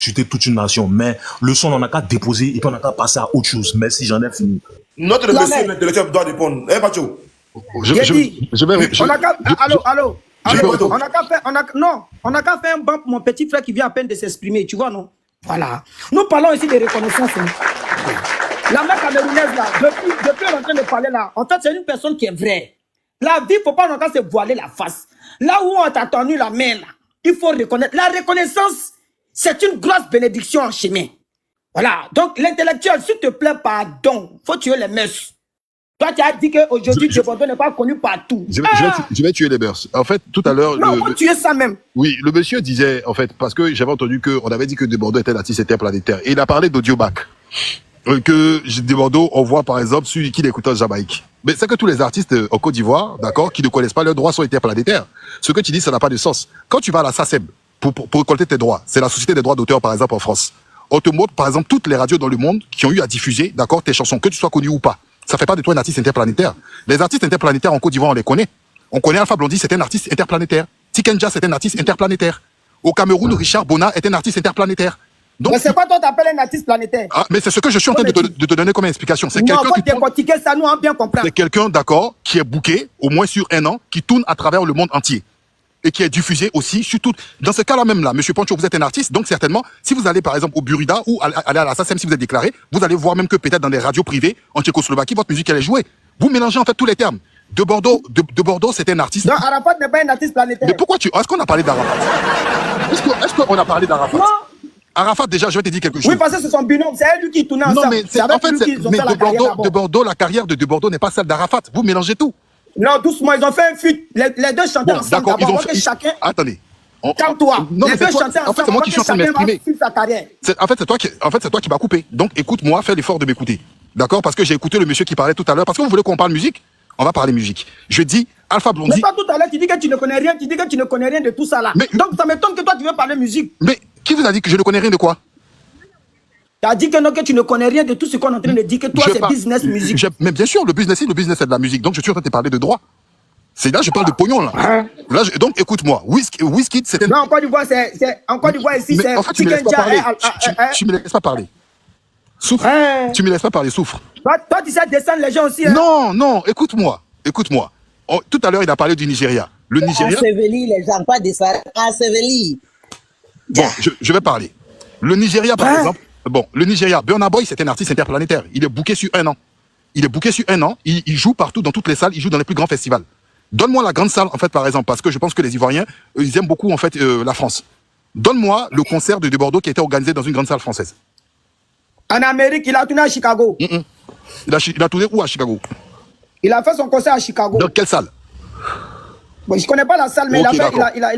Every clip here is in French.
insulter toute une nation. Mais le son, on n'a qu'à déposer et puis on n'a qu'à passer à autre chose. Merci, j'en ai fini. Notre monsieur l'intellectuel doit répondre. Eh, Pacho. Je vais. On n'a qu'à. Allô. On n'a qu'à faire un banc pour mon petit frère qui vient à peine de s'exprimer, tu vois, non? Voilà. Nous parlons ici de reconnaissance. La mère camerounaise, là, depuis on est en train de parler là, en fait, c'est une personne qui est vraie. La vie, il ne faut pas encore se voiler la face. Là où on t'a tenu la main, là, il faut reconnaître. La reconnaissance, c'est une grosse bénédiction en chemin. Voilà. Donc, l'intellectuel, s'il te plaît, pardon, faut tuer les mœurs. Toi, tu as dit qu'aujourd'hui, Debordo n'est pas connu partout. Je vais tuer les mœurs. En fait, tout à l'heure... Non, faut tuer ça même. Oui, le monsieur disait, en fait, parce que j'avais entendu qu'on avait dit que Debordo était l'artiste interplanétaire. Et il a parlé d'Audioback. Que Debordo, on voit par exemple celui qui l'écoute en Jamaïque. Mais c'est que tous les artistes en Côte d'Ivoire, d'accord, qui ne connaissent pas leurs droits sont interplanétaires. Ce que tu dis, ça n'a pas de sens. Quand tu vas à la SACEM pour récolter tes droits, c'est la Société des droits d'auteur, par exemple, en France. On te montre, par exemple, toutes les radios dans le monde qui ont eu à diffuser, d'accord, tes chansons, que tu sois connu ou pas. Ça fait pas de toi un artiste interplanétaire. Les artistes interplanétaires en Côte d'Ivoire, on les connaît. On connaît Alpha Blondy, c'est un artiste interplanétaire. Tikenja, c'est un artiste interplanétaire. Au Cameroun, Richard Bona est un artiste interplanétaire. Donc, mais c'est quoi toi t'appelles un artiste planétaire? Ah, mais c'est ce que je suis en train de te donner comme explication. C'est quelqu'un qui décortiquer ça, nous, on bien comprendre. C'est quelqu'un, d'accord, qui est booké, au moins sur un an, qui tourne à travers le monde entier. Et qui est diffusé aussi sur tout. Dans ce cas-là même là, Monsieur Pancho, vous êtes un artiste, donc certainement, si vous allez par exemple au Burida ou aller à la SACEM, si vous êtes déclaré, vous allez voir même que peut-être dans des radios privées en Tchécoslovaquie, votre musique elle est jouée. Vous mélangez en fait tous les termes. De Bordeaux, c'est un artiste. Non, Arafat n'est pas un artiste planétaire. Mais pourquoi est-ce qu'on a parlé d'Arafat? Est-ce qu'on a parlé d'Arafat? Non. Arafat, déjà, je vais te dire quelque chose. Oui, parce que c'est son binôme, c'est lui qui tournait ensemble. Non, mais en fait, de Bordeaux, la carrière de Bordeaux n'est pas celle d'Arafat. Vous mélangez tout. Non, doucement, ils ont fait un feat. Les deux chantaient ensemble. D'accord, ils ont fait. Chacun... Attendez. Calme-toi. Non, mais c'est moi qui suis en train de m'exprimer. En fait, c'est toi qui m'as coupé. Donc, écoute-moi, fais l'effort de m'écouter. D'accord? Parce que j'ai écouté le monsieur qui parlait tout à l'heure. Parce que vous voulez qu'on parle musique? On va parler musique. Je dis, Alpha Blondy. Mais pas tout à l'heure, tu dis que tu ne connais rien, de tout ça là. Mais... Donc, ça m'étonne que toi, tu veux parler musique. Mais qui vous a dit que je ne connais rien de quoi? Tu as dit que non, que tu ne connais rien de tout ce qu'on est en train de dire, que toi, c'est business musique. Mais bien sûr, le business, c'est de la musique. Donc, je suis en train de te parler de droit. C'est là, je parle de pognon, là. Donc, écoute-moi. Whisky, c'est un... Non, en Côte d'Ivoire, en Côte d'Ivoire, ici, c'est... En fait, tu me laisses pas parler. Tu me laisses pas parler. Souffre. Tu me laisses pas parler, souffre. Toi, tu sais descendre les gens aussi. Non, écoute-moi. Tout à l'heure, il a parlé du Nigeria. Le Nigeria... Enseveli, les gens, pas descendre. Enseveli. Bon, je vais parler. Le Nigeria, par exemple... Bon, le Nigeria, Burna Boy, c'est un artiste interplanétaire. Il est booké sur un an. Il joue partout, dans toutes les salles. Il joue dans les plus grands festivals. Donne-moi la grande salle, en fait, par exemple, parce que je pense que les Ivoiriens, ils aiment beaucoup, en fait, la France. Donne-moi le concert de Bordeaux qui a été organisé dans une grande salle française. En Amérique, il a tourné à Chicago. Il a tourné où à Chicago? Il a fait son concert à Chicago. Dans quelle salle? Bon, je ne connais pas la salle, mais il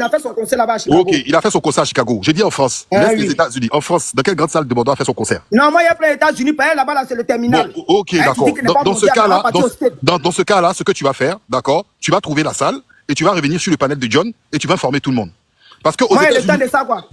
a fait son concert là-bas à Chicago. Ok, il a fait son concert à Chicago. J'ai dit en France. Laisse les États-Unis. En France, dans quelle grande salle de Bordeaux a fait son concert? Non, moi, il y a plein d'États-Unis. Là-bas, là, c'est le terminal. Bon, ok, d'accord. Dans ce cas-là, ce que tu vas faire, d'accord, tu vas trouver la salle et tu vas revenir sur le panel de John et tu vas informer tout le monde. Parce que moi, il y a le temps de ça, quoi.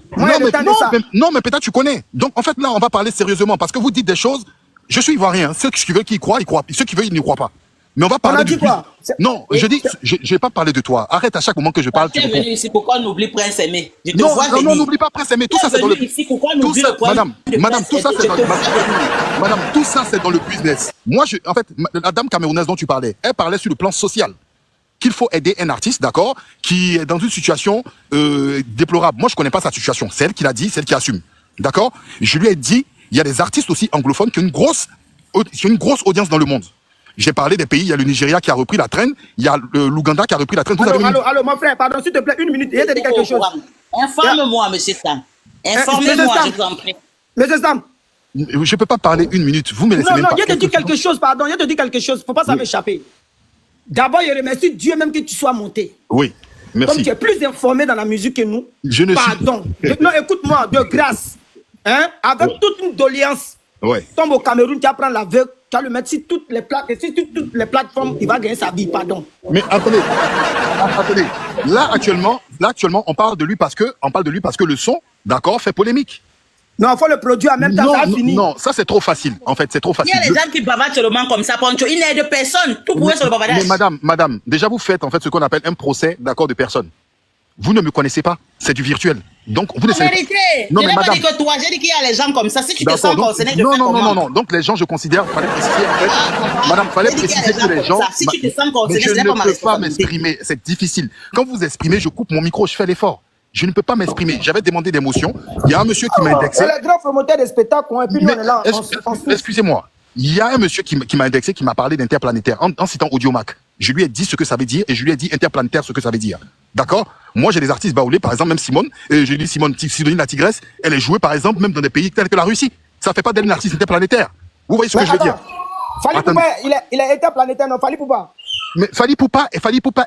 Non, mais peut-être tu connais. Donc, en fait, là, on va parler sérieusement parce que vous dites des choses. Je suis ivoirien. Ceux qui veulent qu'ils croient, ils croient. Ceux qui veulent, ils n'y croient pas. Mais on va parler de quoi? Non, je dis, je vais pas parler de toi. Arrête à chaque moment que je parle. Tu es venu ici, pourquoi on oublie Prince Aimé? Non, n'oublie pas Prince Aimé. Tout ça, c'est dans le... Madame, tout ça, c'est dans le business. Moi, en fait, la dame camerounaise dont tu parlais, elle parlait sur le plan social. Qu'il faut aider un artiste, d'accord, qui est dans une situation déplorable. Moi, je connais pas sa situation. C'est elle qui l'a dit, c'est elle qui assume. D'accord? Je lui ai dit, il y a des artistes aussi anglophones qui ont une grosse audience dans le monde. J'ai parlé des pays, il y a le Nigeria qui a repris la traîne, il y a l'Ouganda qui a repris la traîne. Allô, mon frère, pardon, s'il te plaît, une minute, il y a te dire quelque chose. Informe-moi, monsieur Sam. Informez-moi, je vous en prie. Monsieur Sam. Je peux pas parler une minute, vous me laissez même pas. Non, il y a te dire quelque chose, pardon, il y a te dire quelque chose, faut pas ça m'échapper. D'abord, je remercie Dieu même que tu sois monté. Oui, merci. Comme tu es plus informé dans la musique que nous. Pardon. Non, écoute-moi, de grâce, hein, avec toute une doléance. Ouais. Tombe au Cameroun, tu vas prendre l'aveugle, tu vas le mettre sur toutes les plateformes, il va gagner sa vie, pardon. Mais attendez. Là actuellement, on parle de lui parce que le son, d'accord, fait polémique. Non, il faut le produire en même temps, ça a fini. Non, ça c'est trop facile. En fait, c'est trop facile. Il y a des gens qui bavardent seulement comme ça, Poncho. Il n'est de personne. Tout pourrait sur le bavardage. Mais madame, déjà vous faites en fait ce qu'on appelle un procès, d'accord, de personne. Vous ne me connaissez pas. C'est du virtuel. Donc, vous ne En savez pas. vérité, Non, je mais n'ai pas madame. dit que toi, j'ai dit qu'il y a les gens comme ça. Si tu te D'accord, sens donc- concerné, je non, fais non, non, comment? non, non. Donc, les gens, je considère, fallait préciser, en fait, madame, fallait J'ai dit qu'il y a préciser des que les gens gens. comme ça. Si tu te sens Mais concerné, je ce n'est ne pas ma peux pas responsabilité. m'exprimer. C'est difficile. Quand vous exprimez, je coupe mon micro, je fais l'effort. Je ne peux pas m'exprimer. J'avais demandé des motions. Il y a un monsieur qui m'a indexé. C'est le grand promoteur des spectacles, hein, et puis nous, Mais on est là. excusez-moi. Il y a un monsieur qui m'a indexé, qui m'a parlé d'interplanétaire en citant Audiomack. Je lui ai dit ce que ça veut dire et je lui ai dit interplanétaire ce que ça veut dire. D'accord? Moi, j'ai des artistes baoulés, par exemple, même Simone. Et je dis Simone, Sidonie la Tigresse, elle est jouée, par exemple, même dans des pays tels que la Russie. Ça fait pas d'elle une artiste interplanétaire. Vous voyez ce que je veux dire? Fali Attendez. Poupa, il est interplanétaire, non? Fali Poupa. Mais Fali Poupa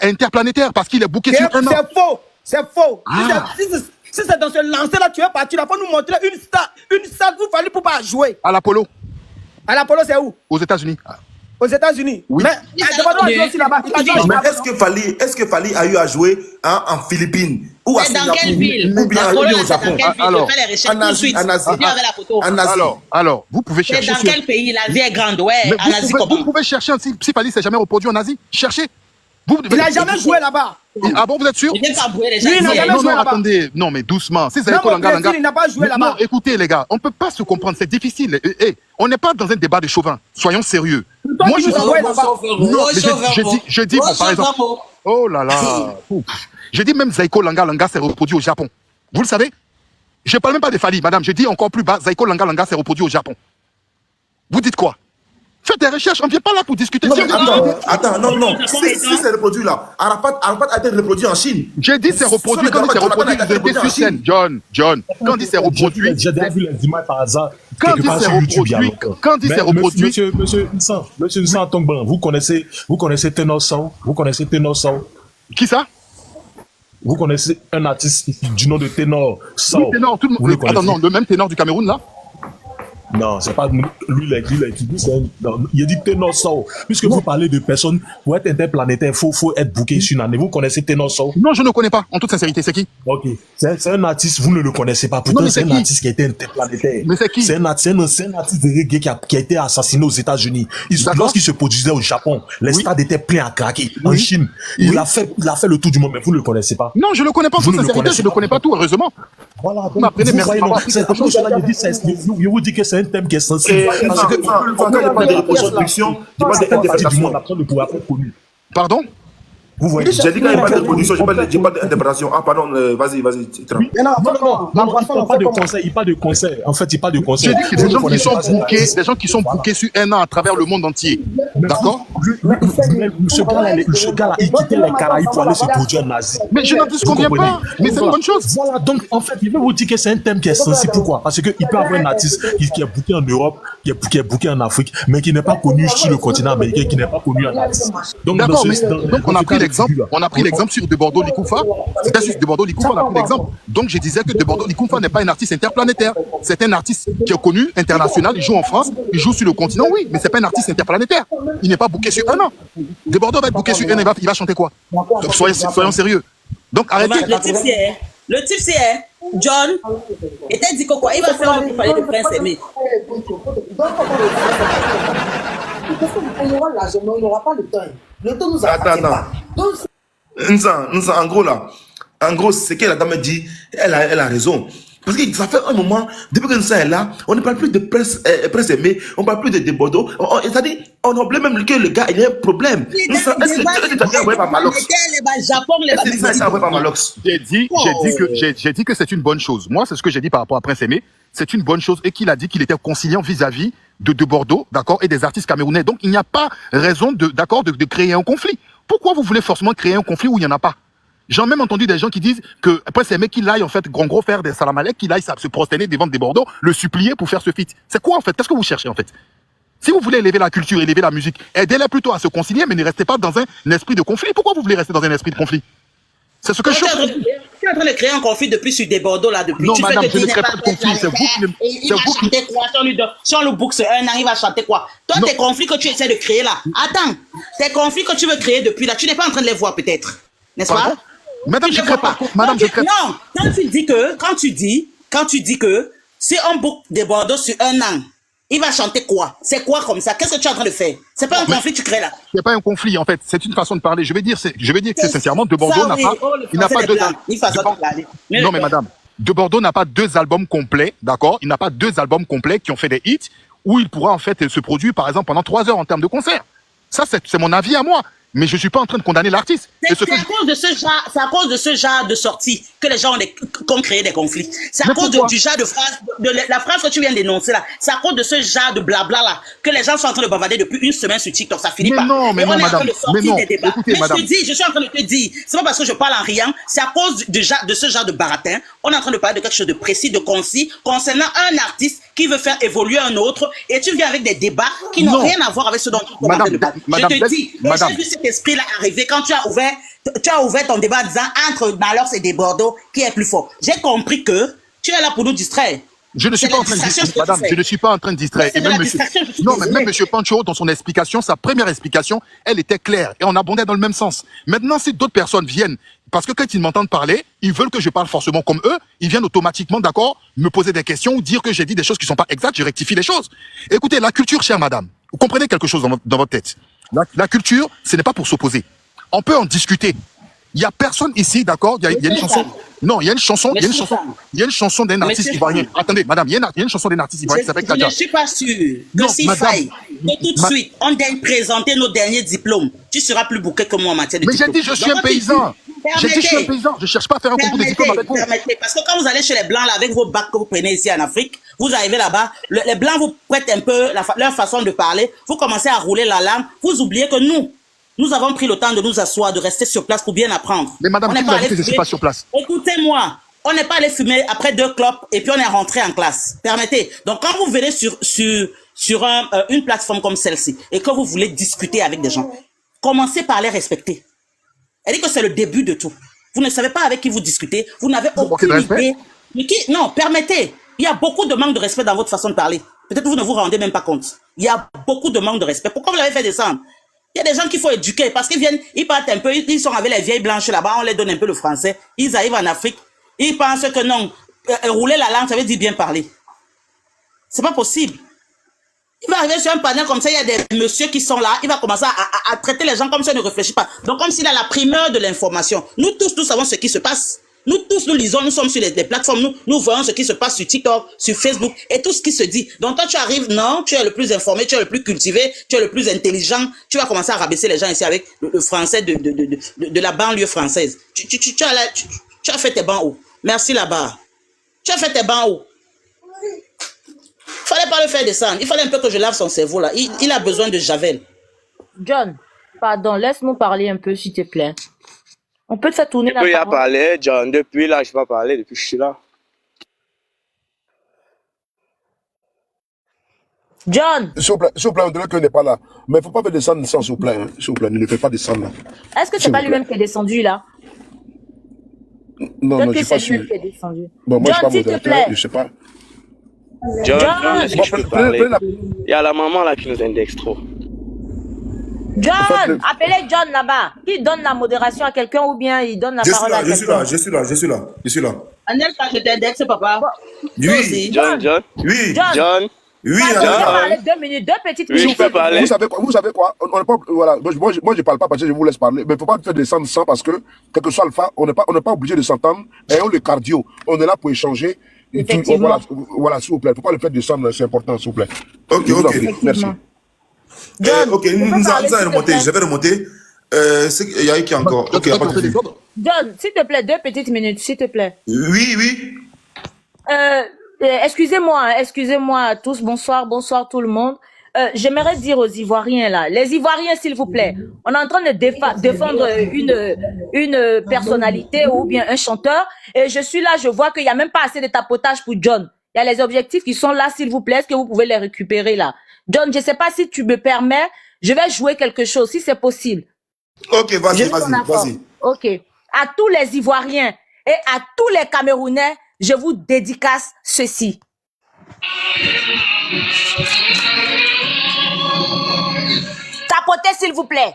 est interplanétaire parce qu'il est booké sur un an. C'est faux. C'est faux. Ah. Si c'est dans ce lancer-là, tu es parti, il faut nous montrer une salle où Fali Poupa a joué. À l'Apollo, À l'Apollo, c'est où? aux États-Unis. Aux États-Unis. Oui. Mais Devado a joué aussi là-bas. Il a joué Mais là-bas. est-ce que Fali a eu à jouer en Philippines ou à C'est dans Singapour quelle ville? ou bien Apollo, au là, c'est dans Japon? quelle ville? Alors, Je fais les recherches en tout de Asie, suite. en Asie. Viens avec la photo. En Asie. Alors, vous pouvez C'est chercher dans sur... quel pays? L'Asie est grande, ouais. Mais En Asie, vous comment? pouvez chercher si Fali s'est jamais reproduit en Asie. Cherchez. Il n'a jamais joué là-bas. Ah bon, vous êtes sûr? Je n'ai pas boué les gens. Lui, il n'a ici, jamais hein. Non, joué non, là-bas. attendez. Non, mais doucement. Si Même Zaiko au Langa, Brésil, il n'a pas joué Non, là-bas. écoutez, les gars, on ne peut pas se comprendre. C'est difficile. On n'est pas dans un débat de chauvin. Soyons sérieux. Toi, Moi, tu je nous as suis. joué là-bas. Non, mais je dis, bon, par exemple. Oh là là. Ouf. Je dis même Zaiko Langa s'est reproduit au Japon. Vous le savez? Je ne parle même pas de Fali, madame. Je dis encore plus bas, Zaiko Langa s'est reproduit au Japon. Vous dites quoi? Faites des recherches. On ne vient pas là pour discuter. Non, Si mais on dit- attends, non. Si c'est reproduit là, Arafat a été reproduit en Chine. J'ai dit c'est reproduit. Quand il s'est reproduit, ils étaient sur scène. John. Quand il s'est reproduit. J'ai déjà vu les images par hasard. Quand quelque il part s'est sur YouTube, il y a reproduit, longtemps. quand il Mais s'est reproduit. Monsieur Nsan Tongban, vous connaissez Tenor Soul? Vous connaissez Tenor Soul? Qui ça? Vous connaissez un artiste du nom de Tenor Soul? Oui, ténor, tout le Vous le monde. Attends, connaissez? non, le même ténor du Cameroun là? Non, c'est pas lui qui dit, il a dit Tenor Soul. Puisque vous parlez de personnes, pour être interplanétaire, il faut être booké sur une année. Vous connaissez Tenor Soul? Non, je ne connais pas. En toute sincérité, c'est qui? Ok. C'est un artiste, vous ne le connaissez pas. Non, Pourtant, mais c'est c'est un qui? artiste qui a été interplanétaire. Mais c'est qui? C'est un artiste de reggae qui a été assassiné aux États-Unis. D'accord. Lorsqu'il se produisait au Japon, les Oui. stades étaient pleins à craquer. En Oui. Chine, il a fait le tour du monde, mais vous ne le connaissez pas. Non, je ne le connais pas. En Vous toute ne le sincérité, je ne connaissez connais pas. pas tout, heureusement. Voilà. Vous m'apprenez, Vous merci, voyez, maman. non, c'est après cela, je vous dis que c'est un thème qui est sensible. Parce que Quand il parle de reproduction, il parle c'est une partie du monde d'interprétation. après de pouvoir être connu. Pardon? Vous voyez. J'ai dit quand il parle de reproduction, je parle d'interprétation. Ah, pardon, vas-y. Trump. Non, il parle pas de concert, il parle de concert. En fait, il parle de concert. J'ai dit que Vous des ne gens qui connaissez sont pas cet bookés, artiste. des gens qui sont bookés sur un an à travers le monde entier. D'accord? Ce gars-là, il quittait les Caraïbes pour aller se produire en Asie. Mais je n'en disconviens Vous pas. comprenez? Mais c'est une bonne chose. Voilà, donc en fait, il veut vous dire que c'est un thème qui est sensible. Pourquoi? Parce qu'il peut avoir un artiste qui est booké en Europe, qui est booké en Afrique, mais qui n'est pas connu sur le continent américain, qui n'est pas connu en Asie. Donc, D'accord, dans mais ce- dans- donc on dans a ce pris cas de l'exemple, figure-là, on a pris l'exemple sur De Bordeaux Likoufa. C'était sur De Bordeaux Likoufa, on a pris l'exemple. Donc je disais que De Bordeaux Likoufa n'est pas un artiste interplanétaire. C'est un artiste qui est connu, international, il joue en France, il joue sur le continent, oui, mais c'est pas un artiste interplanétaire. Il n'est pas booké sur un an. De Bordeaux va être booké sur un an, il va chanter quoi? Donc soyons sérieux. Donc arrêtez. Le type c'est John. Et t'as dit que quoi? Il va faire un peu parler de Prince Aimé. On aura l'argent, mais on n'aura pas le temps. Le temps nous appartient pas. Donc, Nsa, en gros, c'est que la dame dit, elle a raison. Parce que ça fait un moment, depuis que Nsa est là, on ne parle plus de Prince Aimé, on ne parle plus de Bordeaux. C'est-à-dire, on oublie même que le gars, il a un problème. Nsa, est-ce que tu as été envoyé par Malox? Est-ce que Nsa a été envoyé par Malox? J'ai dit que c'est une bonne chose. Moi, c'est ce que j'ai dit par rapport à Prince Aimé. C'est une bonne chose et qu'il a dit qu'il était conciliant vis-à-vis de Bordeaux, d'accord, et des artistes camerounais. Donc, il n'y a pas raison de créer un conflit. Pourquoi vous voulez forcément créer un conflit où il n'y en a pas? J'ai même entendu des gens qui disent que Prince Aimé qu'il aille en fait gros faire des salamalek, qu'il aille se prosterner devant des Bordeaux, le supplier pour faire ce feat. C'est quoi en fait? Qu'est-ce que vous cherchez en fait? Si vous voulez élever la culture, élever la musique, aidez-les plutôt à se concilier, mais ne restez pas dans un esprit de conflit. Pourquoi vous voulez rester dans un esprit de conflit? C'est ce que je Tu es en train de créer un conflit depuis sur des Bordeaux là depuis. Non, Tu madame, fais que je ne tu crée n'es pas de conflit, c'est vous qui ne- Il c'est va vous qui- chanter quoi? Si on le book sur un an, il va chanter quoi? Toi, Non. tes conflits que tu essaies de créer là. Attends, tes conflits que tu veux créer depuis là, tu n'es pas en train de les voir peut-être. N'est-ce Pardon? pas? Madame, Tu je ne crée vois pas. Madame, je crée. Non, quand tu dis que si on book des Bordeaux sur un an, Il va chanter quoi? C'est quoi comme ça? Qu'est-ce que tu es en train de faire? C'est pas un conflit que tu crées là. C'est pas un conflit, en fait. C'est une façon de parler. Je vais dire que c'est sincèrement, De Bordeaux Ça, n'a oui. pas, Oh, le il n'a français pas des deux, blancs. Une façon de parler. non, mais madame, De Bordeaux n'a pas 2 albums complets, d'accord? Il n'a pas 2 albums complets qui ont fait des hits où il pourra, en fait, se produire, par exemple, pendant 3 heures en termes de concert. Ça, c'est mon avis à moi. Mais je suis pas en train de condamner l'artiste. Et ce C'est que à cause de ce genre, c'est à cause de ce genre de sortie que les gens ont créé des conflits. C'est à Mais cause pourquoi? du genre de phrase, la phrase que tu viens d'énoncer là. C'est à cause de ce genre de blabla là que les gens sont en train de bavarder depuis une semaine sur TikTok. Ça finit Mais pas. non, mais Et non, on est en train madame. de sortir Mais non. des débats. Écoutez, Mais madame. je te dis, je suis en train de te dire, c'est pas parce que je parle en riant, c'est à cause de ce genre de baratin. On est en train de parler de quelque chose de précis, de concis, concernant un artiste qui veut faire évoluer un autre, et tu viens avec des débats qui n'ont Non. rien à voir avec ce dont tu Madame, commences de parler. madame, Je te dis, et madame. j'ai vu cet esprit-là arriver quand tu as ouvert ton débat en disant entre Malheurs et des Bordeaux, qui est plus fort. J'ai compris que tu es là pour nous distraire. Je ne suis C'est pas la en train de distraction distraire, que tu madame, fais. je ne suis pas en train de distraire. C'est Et de la même monsieur, distraction, je suis non, mais désolée. même monsieur Pancho, dans son explication, sa première explication, elle était claire et on abondait dans le même sens. Maintenant, si d'autres personnes viennent, parce que quand ils m'entendent parler, ils veulent que je parle forcément comme eux, ils viennent automatiquement, d'accord, me poser des questions ou dire que j'ai dit des choses qui sont pas exactes, je rectifie les choses. Écoutez, la culture, chère madame, vous comprenez quelque chose dans votre tête. La culture, ce n'est pas pour s'opposer. On peut en discuter. Il y a personne ici, d'accord, il y a une chanson. Non, il y a une chanson, il y a une chanson d'un artiste Monsieur ivoirien. Sam. Attendez, madame, il y a une chanson d'un artiste ivoirien qui s'appelle Je ne Kaja. suis pas sûr que Non, s'il madame. faille que tout de suite, on daigne présenter nos derniers diplômes, tu seras plus bouquet que moi en matière de Mais j'ai diplômes. dit, je suis Donc, un quand tu paysan. dis, J'ai dit, je suis un paysan. Je cherche pas à faire un concours de diplôme avec vous. Permettez, parce que quand vous allez chez les Blancs là, avec vos bacs que vous prenez ici en Afrique, vous arrivez là-bas, les Blancs vous prêtent un peu leur façon de parler, vous commencez à rouler la langue, vous oubliez que nous avons pris le temps de nous asseoir, de rester sur place pour bien apprendre. Mais madame, On qui n'est vous a pas dit que je allé suis pas sur place? Écoutez-moi, on n'est pas allé fumer après 2 clopes et puis on est rentré en classe. Permettez. Donc quand vous venez sur une plateforme comme celle-ci et que vous voulez discuter avec des gens, commencez par les respecter. Elle dit que c'est le début de tout. Vous ne savez pas avec qui vous discutez, vous n'avez manquez de aucune respect? idée. Mais non, permettez. Il y a beaucoup de manque de respect dans votre façon de parler. Peut-être que vous ne vous rendez même pas compte. Il y a beaucoup de manque de respect. Pourquoi vous l'avez fait descendre? Il y a des gens qu'il faut éduquer parce qu'ils viennent, ils partent un peu, ils sont avec les vieilles blanches là-bas, on les donne un peu le français. Ils arrivent en Afrique, ils pensent que non, rouler la langue, ça veut dire bien parler. C'est pas possible. Il va arriver sur un panel comme ça, il y a des messieurs qui sont là, il va commencer à traiter les gens comme ça, il ne réfléchit pas. Donc comme s'il a la primeur de l'information. Nous tous, nous savons ce qui se passe. Nous tous, nous lisons, nous sommes sur les plateformes, nous voyons ce qui se passe sur TikTok, sur Facebook, et tout ce qui se dit. Donc toi, tu arrives, non, tu es le plus informé, tu es le plus cultivé, tu es le plus intelligent, tu vas commencer à rabaisser les gens ici avec le français de la banlieue française. Tu as fait tes bancs haut. Merci là-bas. Tu as fait tes bancs haut. Fallait pas le faire descendre. Il fallait un peu que je lave son cerveau là. Il a besoin de javel. John, pardon, laisse-nous parler un peu, s'il te plaît. On peut te faire tourner la Depuis, il a parole. parlé, John. Depuis là, je ne vais pas parler, depuis que je suis là. John, S'il vous plaît, on dirait qu'il n'est pas là. Mais il ne faut pas faire descendre ça, s'il vous plaît. Hein. S'il vous plaît, ne le faites pas descendre là. est-ce que c'est S'il pas vous lui-même plaît. qui est descendu là? Non, Peut-être non, je que ne suis pas c'est lui-même sûr. qui est descendu. Bon, moi, je John, ne suis s'il pas te modérateur, plaît. je ne sais pas. John, John. John, est-ce que je peux Prenez parler? la... Il y a la maman là qui nous indexe trop. John, Faites-le. appelez John là-bas. Qui donne la modération à quelqu'un ou bien il donne la Je suis parole à là, je suis quelqu'un? là, je suis là, je suis là, je suis là. Anelka, je t'indexe, papa. Toi Oui, aussi. John, John, oui, John, John. oui, pardon, Anelka. je vais John. parler 2 minutes, 2 petites Oui, je minutes. peux parler. Vous savez quoi on n'est pas, voilà, moi, je ne parle pas parce que je vous laisse parler. Mais il ne faut pas faire descendre ça parce que, quel que soit le fait, on n'est pas obligé de s'entendre. Ayons le cardio. On est là pour échanger. Et tout, Effectivement. voilà, s'il vous plaît. Il ne faut pas le faire descendre, c'est important, s'il vous plaît. Ok, Je vous en ok. prie. Merci. Effectivement. John, Ok, tu peux nous parler, allons s'il te remonter, plaît. je vais remonter. Il y a qui encore? Ok, il n'y a pas de souci. John, s'il te plaît, 2 petites minutes, s'il te plaît. Oui, oui. Excusez-moi, hein, excusez-moi à tous. Bonsoir, bonsoir tout le monde. J'aimerais dire aux Ivoiriens là, les Ivoiriens s'il vous plaît, on est en train de défendre une personnalité ou bien un chanteur et je suis là, je vois qu'il y a même pas assez de tapotage pour John. Il y a les objectifs qui sont là s'il vous plaît, est-ce que vous pouvez les récupérer là? John, je sais pas si tu me permets, je vais jouer quelque chose si c'est possible. Ok, vas-y, Je suis en vas-y, accord. vas-y. Ok. À tous les Ivoiriens et à tous les Camerounais, je vous dédicace ceci. Tapotez s'il vous plaît.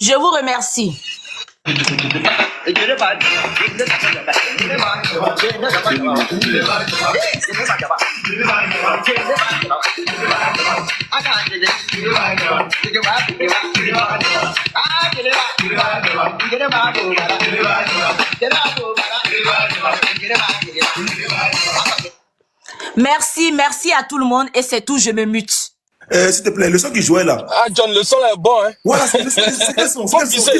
Je vous remercie. Merci, merci à tout le monde et c'est tout, je me mute. S'il te plaît, le son qui jouait là. Ah, John, le son là est bon, hein. Voilà, c'est quel son? Faut bisser le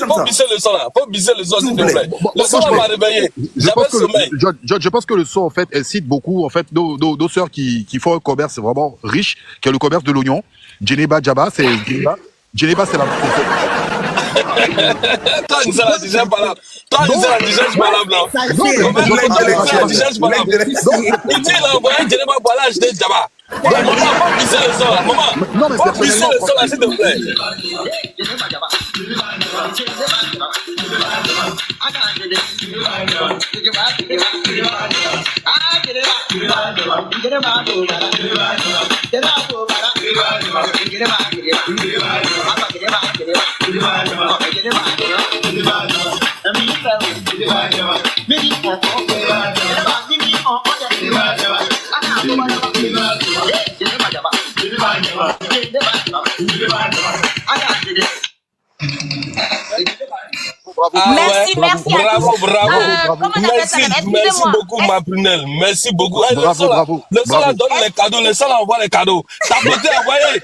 son là. Faut bisser le son, s'il te plaît. Le son là m'a réveillé. Je pense J'avais que sommeil. je pense que le son, en fait, elle cite beaucoup, en fait, nos sœurs qui font un commerce vraiment riche, qui est le commerce de l'oignon. Djeneba Djaba, c'est Djeneba, c'est la. Toi, il la déjà pas là. Toi, il la déjà pas là, blanc. Il dit, il a envoyé Djeneba Boala, je dis Djaba. Maman, faut bisser le son là. Maman, Non, mais faut bisser le son là, s'il te plaît. Merci, merci à tous. Bravo. Merci beaucoup, ma prunelle. Merci beaucoup. Le son là donne les cadeaux. Le son là envoie les cadeaux. Ta beauté, envoyez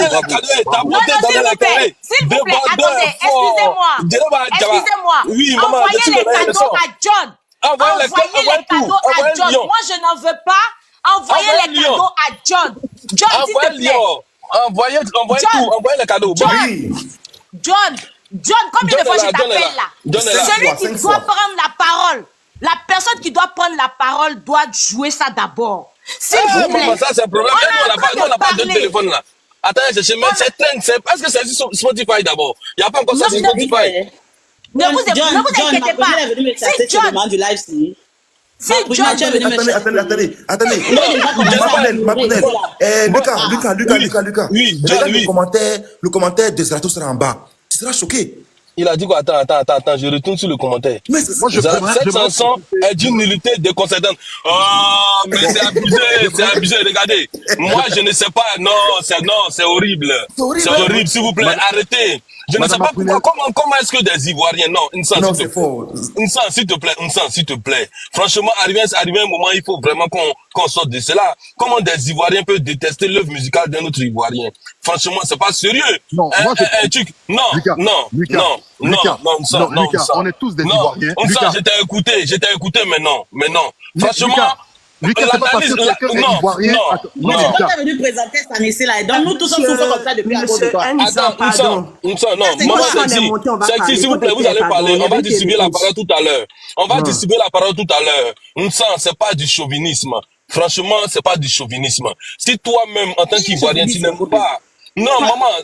les cadeaux. Ta beauté, donne les cadeaux. S'il vous plaît, attendez, excusez-moi. Oui, maman, envoyez les cadeaux à John. Envoyez les cadeaux à John. Moi, je n'en veux pas. Envoyez les cadeaux à John. John, s'il te plaît. Envoyez tout. Envoyez les cadeaux. John, combien de fois je t'appelle là? Celui qui doit prendre la parole, la personne qui doit prendre la parole doit jouer ça d'abord. S'il vous plaît. Ça, c'est un problème. On n'a pas de téléphone là. Attends, c'est est-ce que c'est sur Spotify d'abord? Il n'y a pas encore ça sur Spotify. Ne vous inquiétez pas. Si John, Attendez. Lucas. Oui, Regarde le commentaire de Zerato sera en bas. Tu seras choqué. Il a dit quoi? Attends, je retourne sur le commentaire. Mais cette chanson est d'une nullité déconcertante. Oh, mais c'est abusé, regardez. Moi, je ne sais pas, c'est horrible. C'est horrible, s'il vous plaît, arrêtez. Je ne sais pas pourquoi, comment est-ce que des Ivoiriens, c'est faux. S'il te plaît. Franchement, arrivé un moment, il faut vraiment qu'on sorte de cela. Comment des Ivoiriens peuvent détester l'œuvre musicale d'un autre Ivoirien? Franchement, c'est pas sérieux. Non, Lucas, on est tous des Ivoiriens. Lucas, j'étais écouté, mais non. Franchement, Lucas, c'est pas parce que quelqu'un est Ivoirien. Non, quand t'es venu présenter Sanessi là, donc nous tous sommes souffrants comme ça depuis un bout de temps. Attends, maman Sexy, s'il vous plaît, vous allez parler. On va distribuer la parole tout à l'heure. C'est pas du chauvinisme. Franchement, c'est pas du chauvinisme. Si toi-même, en tant qu'Ivoirien, tu n'aimes pas... Non, maman,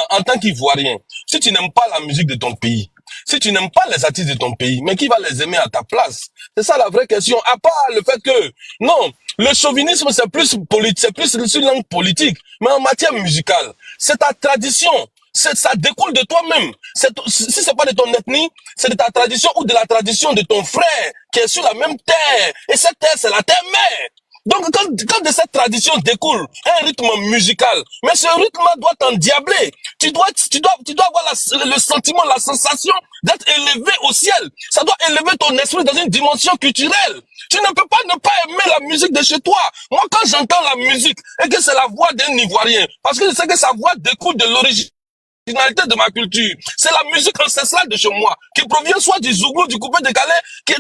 en tant qu'Ivoirien, si tu n'aimes pas la musique de ton pays, si tu n'aimes pas les artistes de ton pays, mais qui va les aimer à ta place? C'est ça la vraie question. À part le fait que, non, le chauvinisme, c'est plus politique, c'est plus une langue politique. Mais en matière musicale, c'est ta tradition. Ça découle de toi-même. Si c'est pas de ton ethnie, c'est de ta tradition ou de la tradition de ton frère qui est sur la même terre. Et cette terre, c'est la terre mère. Donc, quand de cette tradition découle un rythme musical, mais ce rythme doit t'endiabler. Tu dois avoir le sentiment, la sensation d'être élevé au ciel. Ça doit élever ton esprit dans une dimension culturelle. Tu ne peux pas ne pas aimer la musique de chez toi. Moi, quand j'entends la musique et que c'est la voix d'un Ivoirien, parce que je sais que sa voix découle de l'originalité de ma culture. C'est la musique ancestrale de chez moi, qui provient soit du Zouglou, du coupé décalé,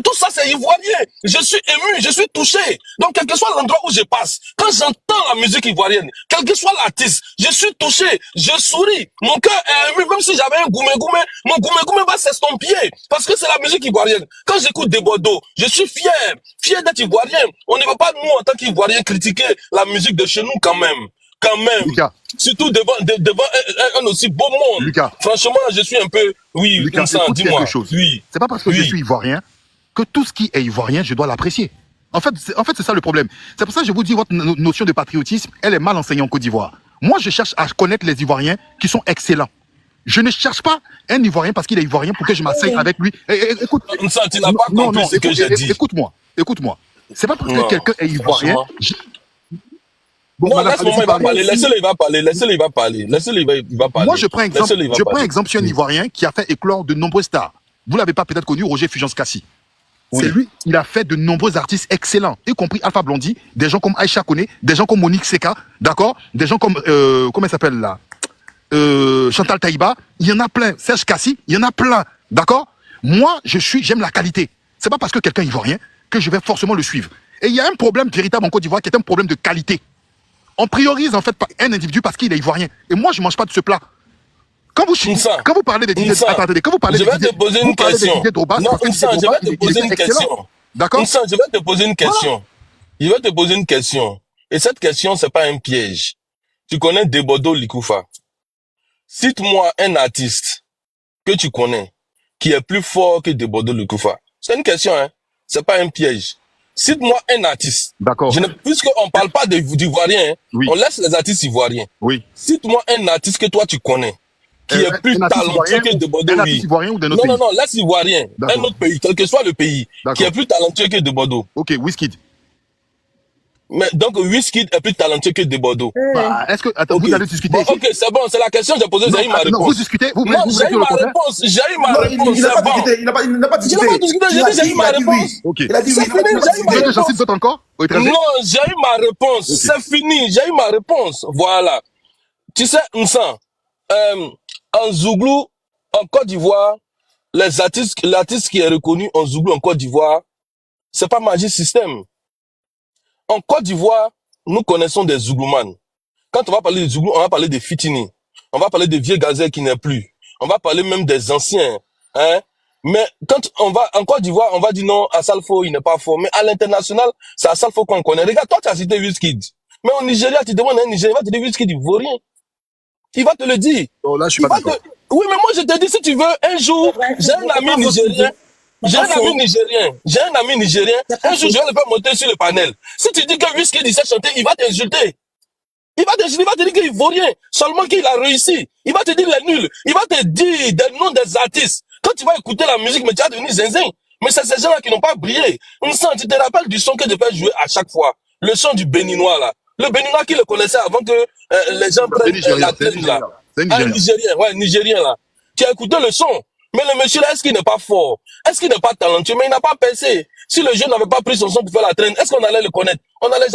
tout ça c'est ivoirien. Je suis ému, je suis touché. Donc quel que soit l'endroit où je passe, quand j'entends la musique ivoirienne, quel que soit l'artiste, je suis touché, je souris. Mon cœur est ému, même si j'avais un goumé, mon goumé va s'estomper, parce que c'est la musique ivoirienne. Quand j'écoute des Bordeaux, je suis fier d'être ivoirien. On ne va pas, nous, en tant qu'Ivoiriens, critiquer la musique de chez nous quand même. Lucas. Surtout devant un aussi beau monde. Lucas. Franchement, je suis un peu... Oui, Lucas, dis-moi. Oui. C'est pas parce que je suis ivoirien que tout ce qui est ivoirien, je dois l'apprécier. En fait, c'est ça le problème. C'est pour ça que je vous dis, votre notion de patriotisme, elle est mal enseignée en Côte d'Ivoire. Moi, je cherche à connaître les Ivoiriens qui sont excellents. Je ne cherche pas un Ivoirien parce qu'il est Ivoirien pour que je m'asseye avec lui. Écoute, Ça, tu n'as pas compris ce que j'ai dit. Écoute-moi. C'est pas parce Non, que quelqu'un est Ivoirien. franchement. Bon, Non, madame, laisse-le, allez-y il va parler. parler. Laissez-le, il va parler. Laissez-le, il va parler. Laissez-le, il va parler. Moi, je prends exemple, Laissez-le, il va je prends parler. exemple sur un Ivoirien qui a fait éclore de nombreux stars. Vous l'avez pas peut-être connu, Roger Fulgence Cassi. Oui. C'est lui, il a fait de nombreux artistes excellents, y compris Alpha Blondy, des gens comme Aïcha Kone, des gens comme Monique Seka, d'accord, des gens comme, comment elle s'appelle là, Chantal Taïba, il y en a plein. Serge Cassi, il y en a plein, d'accord. Moi, j'aime la qualité. C'est pas parce que quelqu'un est ivoirien que je vais forcément le suivre. Et il y a un problème véritable en Côte d'Ivoire qui est un problème de qualité. On priorise en fait un individu parce qu'il est ivoirien. Et moi, je mange pas de ce plat. Quand vous parlez des Didier, attendez, quand vous parlez Je vais te poser une question. Non, Nsa, je vais te poser une question. D'accord? Nsa, je vais te poser une question. Je vais te poser une question. Et cette question, c'est pas un piège. Tu connais Debodo Likoufa. Cite-moi un artiste que tu connais qui est plus fort que Debodo Likoufa. C'est une question, hein. C'est pas un piège. Cite-moi un artiste. D'accord. Puisqu'on parle pas d'Ivoiriens, hein, Oui. on laisse les artistes ivoiriens. Oui. Cite-moi un artiste que toi tu connais qui est plus un artiste talentueux ivoirien que Debodo. un artiste ivoirien ou d'un autre Non, pays? laisse ivoirien. D'accord. Un autre pays, quel que soit le pays, qui D'accord. est plus talentueux que Debodo. Ok, Wizkid. Mais donc Wizkid est plus talentueux que Debodo. Bah, est-ce que, attends, Ok. vous allez discuter Bon, ici? ok, c'est bon, c'est la question que j'ai posée, j'ai eu ma Non, réponse. vous discutez, vous Non, voulez j'ai eu dire le ma contraire? réponse, j'ai eu ma Non, réponse, il n'a c'est pas bon. discuté. Il n'a pas Je discuté. n'ai pas discuté, Il a j'ai dit, j'ai eu dit, ma il a dit oui. réponse. Ok. Il a dit oui. C'est Il n'a pas fini, j'ai eu ma Vous voulez que réponse. j'insiste d'autres encore? Au étranger? Non, j'ai eu ma réponse. Ok. C'est fini. J'ai eu ma réponse. Voilà. Tu sais, Nsan, en Zouglou, en Côte d'Ivoire, l'artiste qui est reconnu en Zouglou en Côte d'Ivoire, c'est pas Magic System. En Côte d'Ivoire, nous connaissons des Zouglouman. Quand on va parler de Zouglou, on va parler des Fitini. On va parler des vieux gazelles qui n'est plus. On va parler même des anciens. Hein? Mais quand on va en Côte d'Ivoire, on va dire non, Assalfo, il n'est pas fort. Mais à l'international, c'est Assalfo qu'on connaît. Regarde, toi, tu as cité Wizkid. Mais au Nigeria, tu demandes à un Nigérien, il va te dire Wizkid, il vaut rien. Il va te le dire. Oh, là, je suis Il pas va te... d'accord. Oui, mais moi, je te dis, si tu veux, un jour, j'ai un ami nigérien. J'ai un ami nigérien. Un jour, je vais le faire monter sur le panel. Si tu dis que Wizkid, il sait chanter, il va t'insulter. Il va te dire qu'il vaut rien. Seulement qu'il a réussi. Il va te dire les nuls. Il va te dire des noms des artistes. Quand tu vas écouter la musique, mais tu vas devenir zinzin. Mais c'est ces gens-là qui n'ont pas brillé. Tu te rappelles du son que je fais jouer à chaque fois. Le son du Béninois, là. Le Béninois qui le connaissait avant que les gens prennent la traîne, là. C'est un Un Nigérien. Nigérien, ouais, Nigérien, là. Tu as écouté le son. Mais le monsieur, là, est-ce qu'il n'est pas fort? Est-ce qu'il n'est pas talentueux? Mais il n'a pas percé. Si le jeune n'avait pas pris son son pour faire la traîne, est-ce qu'on allait le connaître? On n'allait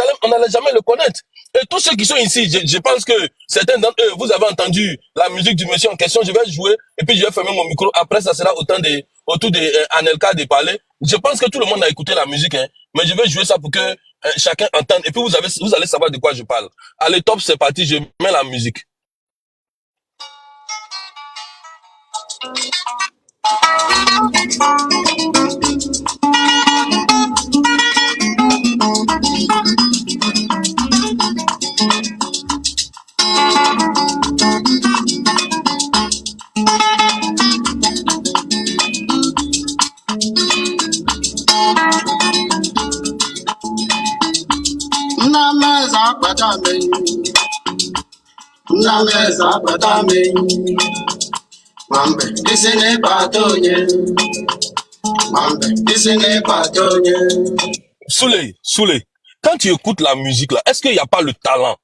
jamais le connaître. Et tous ceux qui sont ici, je pense que certains d'entre eux, vous avez entendu la musique du monsieur en question, je vais jouer, et puis je vais fermer mon micro. Après, ça sera autour de Anelka de parler. Je pense que tout le monde a écouté la musique, hein. Mais je vais jouer ça pour que chacun entende. Et puis vous allez savoir de quoi je parle. Allez, top, c'est parti, je mets la musique. Souley, quand tu écoutes la musique là, est-ce qu'il n'y a pas le talent?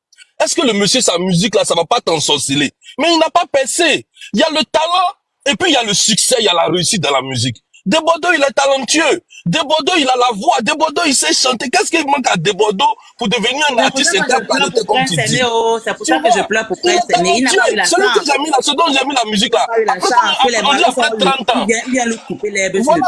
Est-ce que le monsieur, sa musique là, ça va pas t'ensorceler? Mais il n'a pas percé. Il y a le talent, et puis il y a le succès, il y a la réussite dans la musique. Debodo, il est talentueux. Debodo, il a la voix. Debodo, il sait chanter. Qu'est-ce qu'il manque à Debodo pour devenir un artiste interplanétaire comme tu dis? C'est pour ça que je pleure pour Prince Aimé. Il n'a pas eu la chance. Celui que j'ai mis là, ce dont j'ai mis la musique là. Il n'a pas eu la chance. Que les malins après 30 ans. Il vient lui couper les bœufs. Voilà,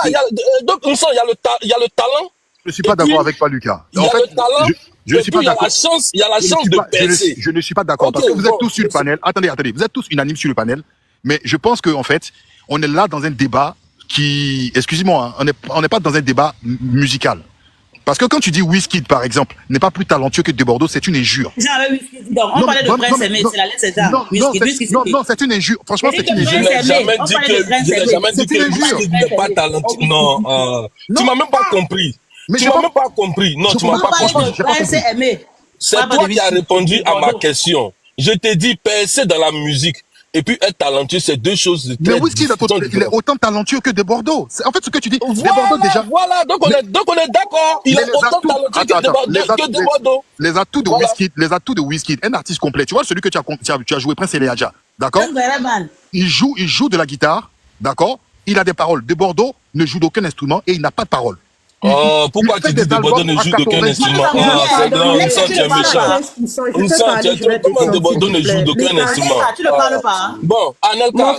donc on sent, il y a le talent. Je ne suis pas d'accord avec toi, Lucas. Il y a le talent. Je ne suis pas d'accord. Il y a la chance de percer. Je ne suis pas d'accord parce que vous êtes tous sur le panel. Attendez, vous êtes tous unanimes sur le panel. Mais je pense qu'en fait, on est là dans un débat qui, excusez-moi, hein, on n'est pas dans un débat musical. Parce que quand tu dis Wizkid, par exemple, n'est pas plus talentueux que Debodo, c'est une injure. On parlait de Prince Aimé, c'est la lettre César. Non, c'est une injure. Franchement, c'est une injure. Je n'ai jamais dit que Wizkid n'est pas talentueux. Non, tu m'as même pas compris. Tu m'as même pas compris. Non, tu m'as pas compris. C'est toi qui as répondu à ma question. Je t'ai dit percer dans la musique. et puis être talentueux, c'est deux choses Mais très Wizkid, il est différentes. autant talentueux que de Bordeaux. En fait, ce que tu dis, de Bordeaux déjà. Voilà, donc on est d'accord. Il Mais est autant talentueux que de Bordeaux. Les atouts de Wizkid, un artiste complet. Tu vois, celui que tu as joué, Prince Eleadja, d'accord? Il joue de la guitare, d'accord? Il a des paroles. De Bordeaux ne joue d'aucun instrument et il n'a pas de paroles. Oh, pourquoi tu dis de Bordeaux ne joue d'aucun instrument? Ah, c'est grand, on sent que tu es méchant. On sent comment de Bordeaux ne joue d'aucun instrument. Tu ne parles pas. Bon, Anelka,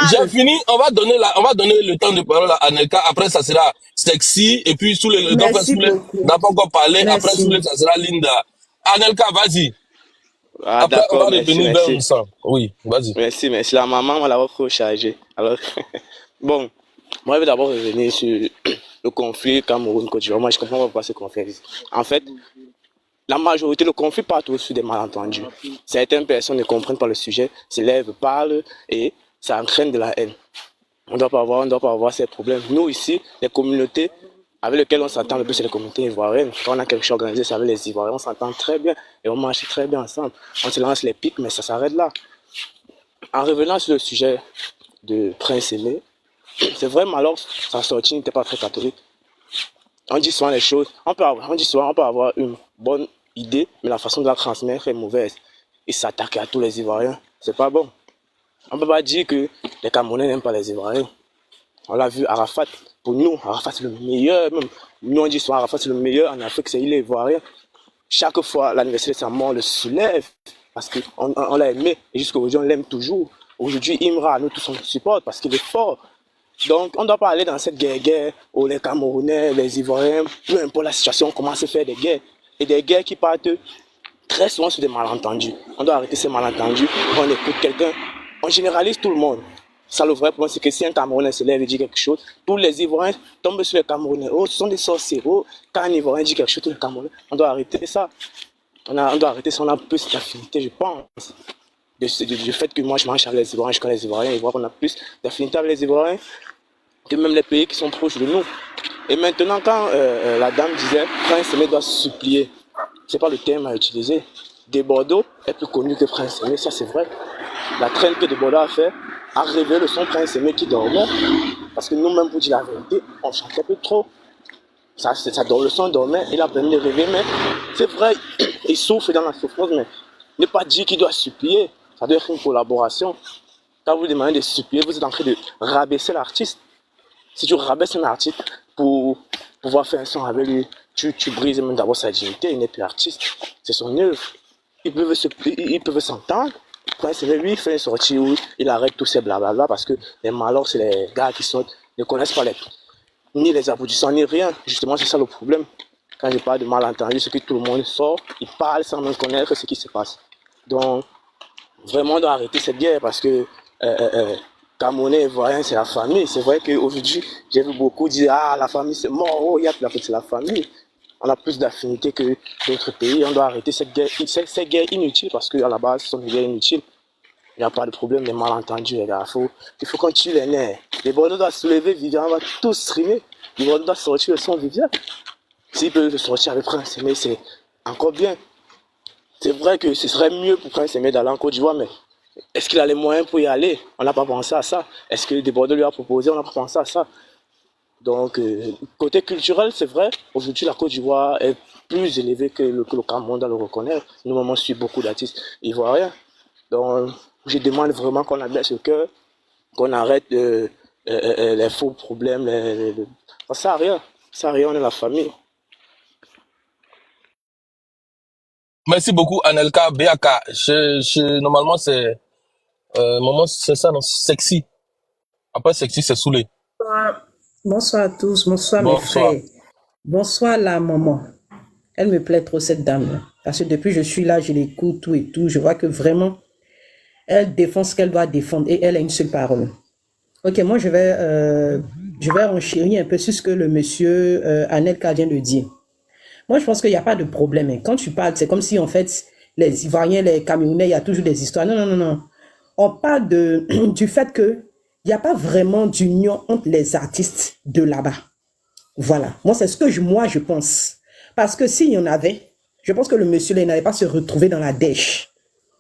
j'ai fini, on va donner le temps de parole à Anelka, après ça sera sexy, et puis sous les, n'a pas encore parlé, après sous les, ça sera Linda. Anelka, vas-y. Ah, Après, on va d'accord, revenir vers Moussa. Oui, vas-y. Merci. La maman m'a la rechargé. Alors, bon, moi, je vais d'abord revenir sur le conflit Cameroun-Côte d'Ivoire. Moi, je comprends pas pourquoi ce conflit existe. En fait, la majorité, le conflit part toujours sur des malentendus. Certaines personnes ne comprennent pas le sujet, s'élèvent, parlent et ça entraîne de la haine. On ne doit pas avoir ces problèmes. Nous, ici, les communautés avec lesquelles on s'entend le plus, c'est les communautés ivoiriennes. Quand on a quelque chose organisé, c'est avec les Ivoiriens, on s'entend très bien et on marche très bien ensemble. On se lance les pics, mais ça s'arrête là. En revenant sur le sujet de Prince Aimé, c'est vrai, alors sa sortie n'était pas très catholique. On dit souvent les choses, on peut avoir une bonne idée, mais la façon de la transmettre est mauvaise. Et s'attaquer à tous les Ivoiriens, c'est pas bon. On ne peut pas dire que les Camerounais n'aiment pas les Ivoiriens. On l'a vu, Arafat, pour nous, Arafat c'est le meilleur. Même. Nous on dit souvent Arafat c'est le meilleur en Afrique, c'est il est Ivoirien. Chaque fois l'anniversaire de sa mort, on le soulève parce qu'on l'a aimé et jusqu'à aujourd'hui on l'aime toujours. Aujourd'hui, Imra, nous tous on le supporte parce qu'il est fort. Donc, on ne doit pas aller dans cette guerre où les Camerounais, les Ivoiriens, peu importe la situation, on commence à faire des guerres. Et des guerres qui partent très souvent sur des malentendus. On doit arrêter ces malentendus. On écoute quelqu'un. On généralise tout le monde. Ça, le vrai problème, c'est que si un Camerounais se lève et dit quelque chose, tous les Ivoiriens tombent sur les Camerounais. Oh, ce sont des sorciers. Oh, quand un Ivoirien dit quelque chose, tous les Camerounais. On doit arrêter ça. On doit arrêter ça. On a plus d'affinité, je pense. Du fait que moi je mange avec les Ivoiriens, je connais les Ivoiriens, et voir qu'on a plus d'affinité avec les Ivoiriens que même les pays qui sont proches de nous. Et maintenant, quand la dame disait Prince Aimé doit supplier, c'est pas le terme à utiliser. De Bordeaux est plus connu que Prince Aimé, ça c'est vrai. La traîne que De Bordeaux a fait a révélé son Prince Aimé qui dormait, parce que nous-mêmes, pour dire la vérité, on chantait plus trop. Le son dormait, il a permis de rêver, mais c'est vrai, il souffre dans la souffrance, mais ne pas dire qu'il doit supplier. Ça doit être une collaboration. Quand vous demandez de supplier, vous êtes en train de rabaisser l'artiste. Si tu rabaisses un artiste pour pouvoir faire un son avec lui, tu brises même d'abord sa dignité, il n'est plus artiste. C'est son œuvre. Ils peuvent s'entendre. Prince Aimé, lui, il fait une sortie où il arrête tous ces blablabla parce que les malheurs, c'est les gars qui ne connaissent pas ni les aboutissants, ni rien. Justement, c'est ça le problème. Quand je parle de malentendu, c'est que tout le monde sort, il parle sans même connaître ce qui se passe. Donc, vraiment, on doit arrêter cette guerre parce que Camerounais et Ivoiriens, c'est la famille. C'est vrai qu'aujourd'hui, j'ai vu beaucoup dire ah, la famille c'est mort, oh, c'est la famille. On a plus d'affinité que d'autres pays. On doit arrêter cette guerre inutile parce qu'à la base, ce sont des guerres inutiles. Il n'y a pas de problème, les malentendus, les gars. Il faut qu'on tue les nerfs. Les Bordeaux doivent se lever, Vivian, on va tous streamer. Les Bordeaux doivent sortir le son Vivian. S'ils peuvent sortir avec Prince Aimé, c'est encore bien. C'est vrai que ce serait mieux pour Prince Aimé d'aller en Côte d'Ivoire, mais est-ce qu'il a les moyens pour y aller? On n'a pas pensé à ça. Est-ce que De Bordeaux lui a proposé? On n'a pas pensé à ça. Donc, côté culturel, c'est vrai, aujourd'hui la Côte d'Ivoire est plus élevée que le Cameroun, on doit le reconnaître. Nous, on suit beaucoup d'artistes ivoiriens. Donc, je demande vraiment qu'on abaisse le cœur, qu'on arrête les faux problèmes. Ça sert à rien. Ça sert à rien, on est la famille. Merci beaucoup, Anelka, Beaka. Normalement, c'est ça, non? Sexy. Après, sexy, c'est saoulé. Bonsoir à tous, bonsoir mes frères. Bonsoir la maman. Elle me plaît trop cette dame. Parce que depuis que je suis là, je l'écoute tout et tout. Je vois que vraiment, elle défend ce qu'elle doit défendre et elle a une seule parole. Ok, moi je vais renchérir un peu sur ce que le monsieur Anelka vient de dire. Moi je pense qu'il n'y a pas de problème. Quand tu parles, c'est comme si en fait, les Ivoiriens, les Camerounais, il y a toujours des histoires. Non. On parle du fait que il n'y a pas vraiment d'union entre les artistes de là-bas. Voilà. Moi, c'est ce que je pense. Parce que s'il y en avait, je pense que le monsieur là, il n'allait pas se retrouver dans la dèche.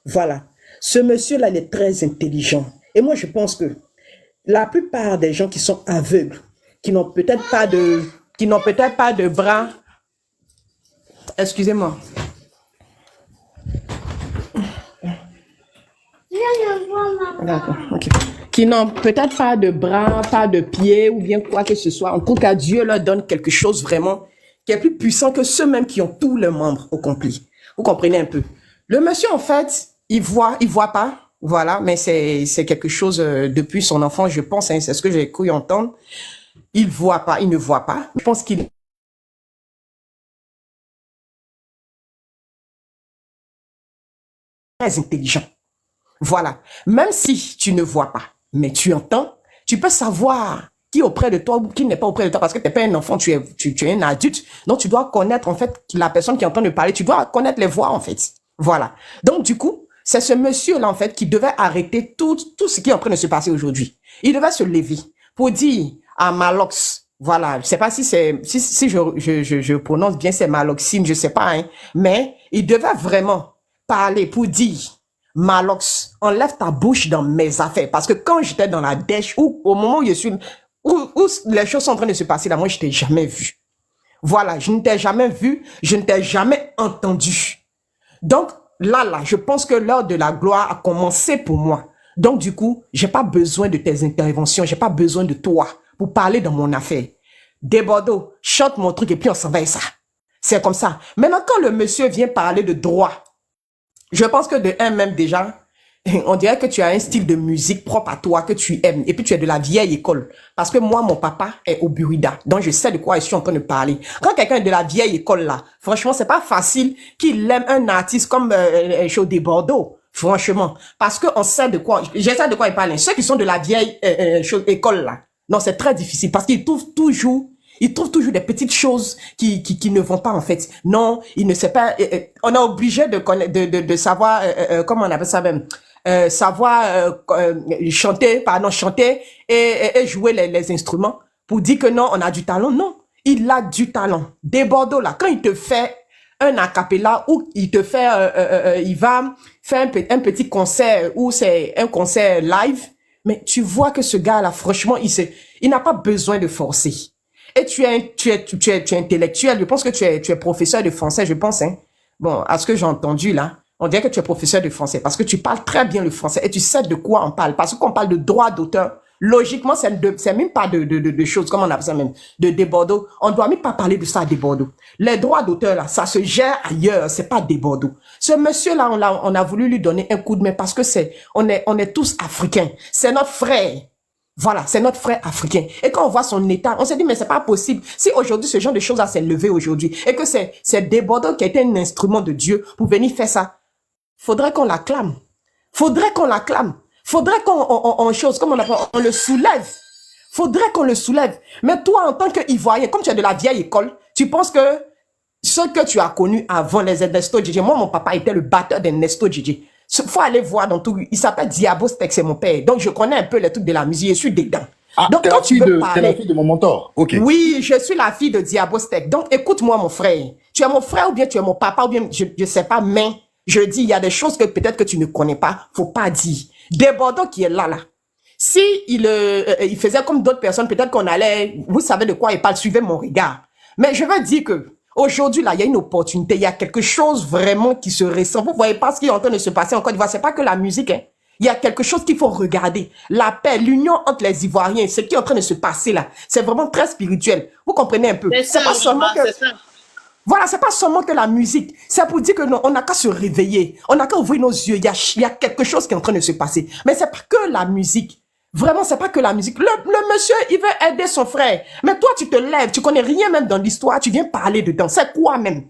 Voilà. Ce monsieur-là, il est très intelligent. Et moi, je pense que la plupart des gens qui sont aveugles, qui n'ont peut-être pas de bras, excusez-moi, d'accord, ok. Qui n'ont peut-être pas de bras, pas de pieds ou bien quoi que ce soit. En tout cas, Dieu leur donne quelque chose vraiment qui est plus puissant que ceux-mêmes qui ont tous les membres au complet. Vous comprenez un peu? Le monsieur, en fait, il voit pas, voilà, mais c'est quelque chose depuis son enfance, je pense, hein, c'est ce que j'ai cru entendre. Il voit pas, il ne voit pas. Je pense qu'il est très intelligent. Voilà. Même si tu ne vois pas, mais tu entends, tu peux savoir qui est auprès de toi ou qui n'est pas auprès de toi parce que tu n'es pas un enfant, tu es un adulte. Donc, tu dois connaître, en fait, la personne qui est en train de parler. Tu dois connaître les voix, en fait. Voilà. Donc, du coup, c'est ce monsieur-là, en fait, qui devait arrêter tout ce qui est en train de se passer aujourd'hui. Il devait se lever pour dire à Malox, voilà, je sais pas si je prononce bien, c'est Maloxine, je sais pas, hein, mais il devait vraiment parler pour dire, Malox, enlève ta bouche dans mes affaires. Parce que quand j'étais dans la dèche, ou au moment où où les choses sont en train de se passer là, moi, je t'ai jamais vu. Voilà, je ne t'ai jamais vu, je ne t'ai jamais entendu. Donc, là, je pense que l'heure de la gloire a commencé pour moi. Donc, du coup, j'ai pas besoin de tes interventions, j'ai pas besoin de toi pour parler dans mon affaire. Desbordeaux, chante mon truc et puis on s'en va avec ça. C'est comme ça. Maintenant, quand le monsieur vient parler de droit, je pense que de un même déjà, on dirait que tu as un style de musique propre à toi, que tu aimes. Et puis tu es de la vieille école. Parce que moi, mon papa est au Burida. Donc je sais de quoi je suis en train de parler. Quand quelqu'un est de la vieille école là, franchement, c'est pas facile qu'il aime un artiste comme Chaudé Bordeaux. Franchement. Parce qu'on sait de quoi, je sais de quoi il parle. Ceux qui sont de la vieille école là. Non, c'est très difficile parce qu'ils trouvent toujours des petites choses qui ne vont pas en fait. Non, il ne sait pas. On est obligé de savoir comment on appelle ça même. Savoir chanter et jouer les instruments pour dire que non, on a du talent. Non, il a du talent. Desbordeaux là, quand il te fait un a cappella ou il te fait, il va faire un petit concert ou c'est un concert live, mais tu vois que ce gars-là, franchement, il n'a pas besoin de forcer. Et tu es intellectuel. Je pense que tu es professeur de français, je pense, hein. Bon, à ce que j'ai entendu là, on dirait que tu es professeur de français parce que tu parles très bien le français et tu sais de quoi on parle. Parce qu'on parle de droit d'auteur. Logiquement, c'est même pas de choses, comme on appelle ça même, de Desbordeaux. On doit même pas parler de ça à Desbordeaux. Les droits d'auteur, là, ça se gère ailleurs, c'est pas Desbordeaux. Ce monsieur-là, on a voulu lui donner un coup de main parce que on est tous africains. C'est notre frère. Voilà, c'est notre frère africain. Et quand on voit son état, on s'est dit, mais c'est pas possible. Si aujourd'hui, ce genre de choses-là s'est levé aujourd'hui, et que c'est Desbordeaux qui a été un instrument de Dieu pour venir faire ça, faudrait qu'on l'acclame. Faudrait qu'on l'acclame. Faudrait qu'on chose, comme on le soulève. Faudrait qu'on le soulève. Mais toi, en tant qu'Ivoirien, comme tu es de la vieille école, tu penses que ce que tu as connu avant les Ernesto Djidji, moi, mon papa était le batteur d'Ernesto Djidji. Faut aller voir dans tout. Il s'appelle Diabo Steck, c'est mon père. Donc, je connais un peu les trucs de la musique. Je suis dedans. Ah, donc, quand tu veux parler, t'es la fille de mon mentor. Ok. Oui, je suis la fille de Diabo Steck. Donc, écoute-moi, mon frère. Tu es mon frère ou bien tu es mon papa ou bien je sais pas, mais je dis, il y a des choses que peut-être que tu ne connais pas. Faut pas dire. Desbordeaux qui est là. Si il faisait comme d'autres personnes, peut-être qu'on allait, vous savez de quoi il parle, suivez mon regard. Mais je veux dire que aujourd'hui, là, il y a une opportunité, il y a quelque chose vraiment qui se ressent. Vous voyez pas ce qui est en train de se passer en Côte d'Ivoire, c'est pas que la musique, hein. Il y a quelque chose qu'il faut regarder. La paix, l'union entre les Ivoiriens, ce qui est en train de se passer là, c'est vraiment très spirituel. Vous comprenez un peu? C'est pas seulement que... Voilà, c'est pas seulement que la musique. C'est pour dire que non, on n'a qu'à se réveiller. On n'a qu'à ouvrir nos yeux. Il y a quelque chose qui est en train de se passer. Mais c'est pas que la musique. Vraiment, c'est pas que la musique. Le monsieur, il veut aider son frère. Mais toi, tu te lèves, tu connais rien même dans l'histoire, tu viens parler dedans. C'est quoi même?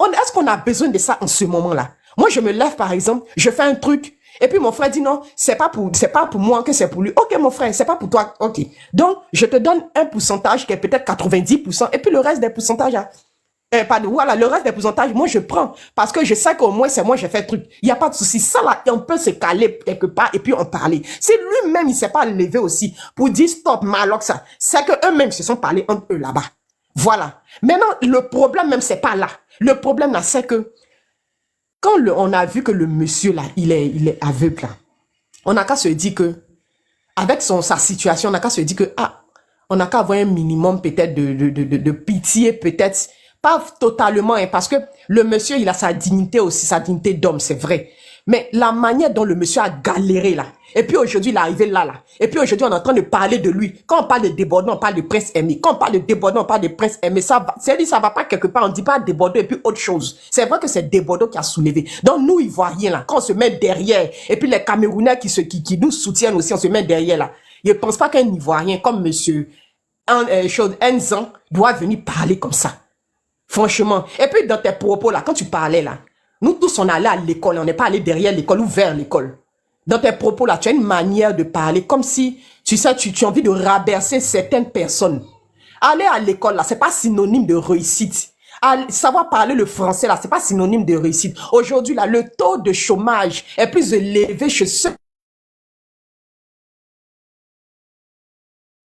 Est-ce qu'on a besoin de ça en ce moment-là? Moi, je me lève, par exemple, je fais un truc, et puis mon frère dit non, c'est pas pour moi que c'est pour lui. Ok, mon frère, c'est pas pour toi. Ok. Donc, je te donne un pourcentage qui est peut-être 90%, et puis le reste des pourcentages, voilà, le reste des pourcentages, moi je prends. Parce que je sais qu'au moins c'est moi j'ai fait le truc. Il n'y a pas de souci. Ça là, on peut se caler quelque part et puis en parler. Si lui-même il ne s'est pas levé aussi pour dire stop, Malox, ça, c'est qu'eux-mêmes se sont parlé entre eux là-bas. Voilà. Maintenant, le problème même, c'est pas là. Le problème là, c'est que quand on a vu que le monsieur là, il est aveugle là, on n'a qu'à se dire que, avec sa situation, on n'a qu'à se dire que, on n'a qu'à avoir un minimum peut-être de pitié, peut-être, pas totalement, hein, parce que le monsieur, il a sa dignité aussi, sa dignité d'homme, c'est vrai. Mais la manière dont le monsieur a galéré là, et puis aujourd'hui, il est arrivé là. Et puis aujourd'hui, on est en train de parler de lui. Quand on parle de débordement, on parle de Prince Aimé. Quand on parle de débordement, on parle de Prince Aimé. Ça va pas quelque part, on dit pas débordement et puis autre chose. C'est vrai que c'est débordement qui a soulevé. Donc nous, Ivoiriens là, quand on se met derrière, et puis les Camerounais qui nous soutiennent aussi, on se met derrière là. Je pense pas qu'un Ivoirien comme monsieur Enzan doit venir parler comme ça. Franchement. Et puis dans tes propos là, quand tu parlais là, nous tous on allait à l'école, on n'est pas allé derrière l'école ou vers l'école. Dans tes propos là, tu as une manière de parler comme si, tu sais, tu as envie de rabaisser certaines personnes. Aller à l'école là, c'est pas synonyme de réussite. Savoir parler le français là, c'est pas synonyme de réussite. Aujourd'hui là, le taux de chômage est plus élevé chez ceux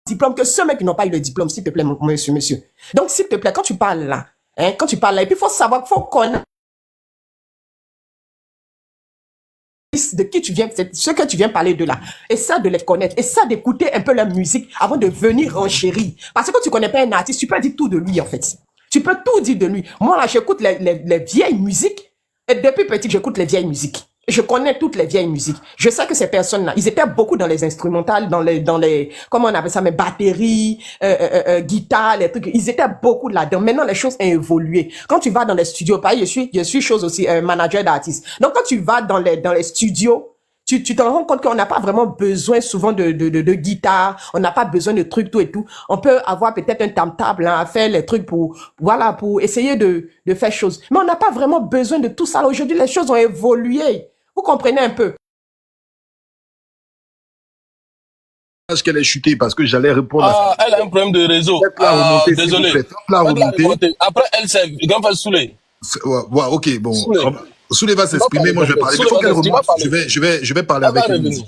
diplôme que ceux qui n'ont pas eu le diplôme, s'il te plaît, monsieur. Donc, s'il te plaît, quand tu parles là, et puis il faut savoir, faut connaître de qui tu viens, c'est ce que tu viens parler de là. Et ça, de les connaître. Et ça, d'écouter un peu leur musique avant de venir renchérir. Parce que quand tu connais pas un artiste, tu peux dire tout de lui, en fait. Tu peux tout dire de lui. Moi, là, j'écoute les vieilles musiques. Et depuis petit, j'écoute les vieilles musiques. Je connais toutes les vieilles musiques. Je sais que ces personnes-là, ils étaient beaucoup dans les instrumentales, dans les, comment on appelle ça, mais batteries, guitare, les trucs. Ils étaient beaucoup là-dedans. Maintenant, les choses ont évolué. Quand tu vas dans les studios, pareil, je suis chose aussi, manager d'artistes. Donc, quand tu vas dans les studios, tu te rends compte qu'on n'a pas vraiment besoin souvent de guitare, on n'a pas besoin de trucs, tout et tout. On peut avoir peut-être un tam-table à faire les trucs pour essayer de faire choses. Mais on n'a pas vraiment besoin de tout ça. Aujourd'hui, les choses ont évolué. Vous comprenez un peu? Qu'elle est chutée parce que j'allais répondre à ça. Elle a un problème de réseau. Désolé. Après, elle s'est grand pas saoulée. Ouais, ok, bon. Soulé va s'exprimer, moi je vais parler. Il faut qu'elle remonte. Je vais parler avec elle. Il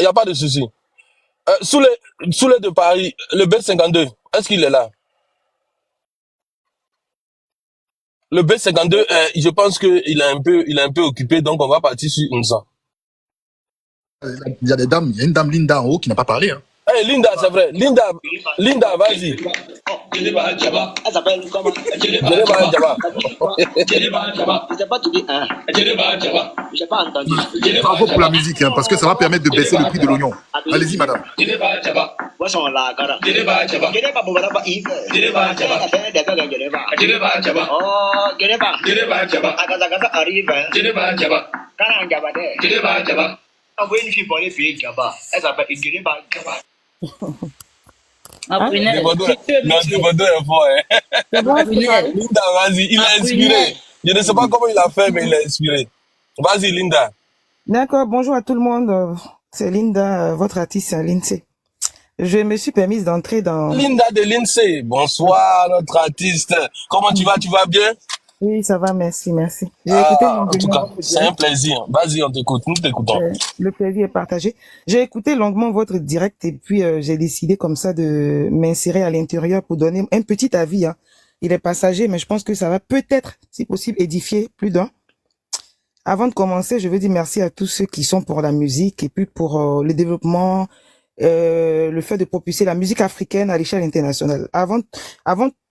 n'y a pas de souci. Soulé de Paris, le B52, est-ce qu'il est là? Le B52, je pense qu'il est un peu occupé, donc on va partir sur Unsa. Il y a une dame Linda en haut qui n'a pas parlé. Hein. Hey, Linda, c'est vrai. Linda, vas-y. Elle s'appelle comment? J'ai pas entendu. Bravo pour la musique, hein, parce que ça va permettre de baisser le prix de l'oignon. Allez-y, madame. Envoyez une fille pour aller payer Gaba. Elle s'appelle Idriba Gaba. Ah, punaise. Débordeur est fort, hein. Linda, vas-y, il est inspiré. Je ne sais pas comment il a fait, mais il est inspiré. Vas-y, Linda. D'accord, bonjour à tout le monde. C'est Linda, votre artiste, Lindsay. Je me suis permise d'entrer dans... Linda de Lindsay. Bonsoir, notre artiste. Comment tu vas? Tu vas bien? Oui, ça va, merci. En tout cas, c'est un plaisir. Vas-y, on t'écoute, nous t'écoutons. Le plaisir est partagé. J'ai écouté longuement votre direct et puis j'ai décidé comme ça de m'insérer à l'intérieur pour donner un petit avis. Hein. Il est passager, mais je pense que ça va peut-être, si possible, édifier plus d'un. Avant de commencer, je veux dire merci à tous ceux qui sont pour la musique et puis pour le développement, le fait de propulser la musique africaine à l'échelle internationale. Avant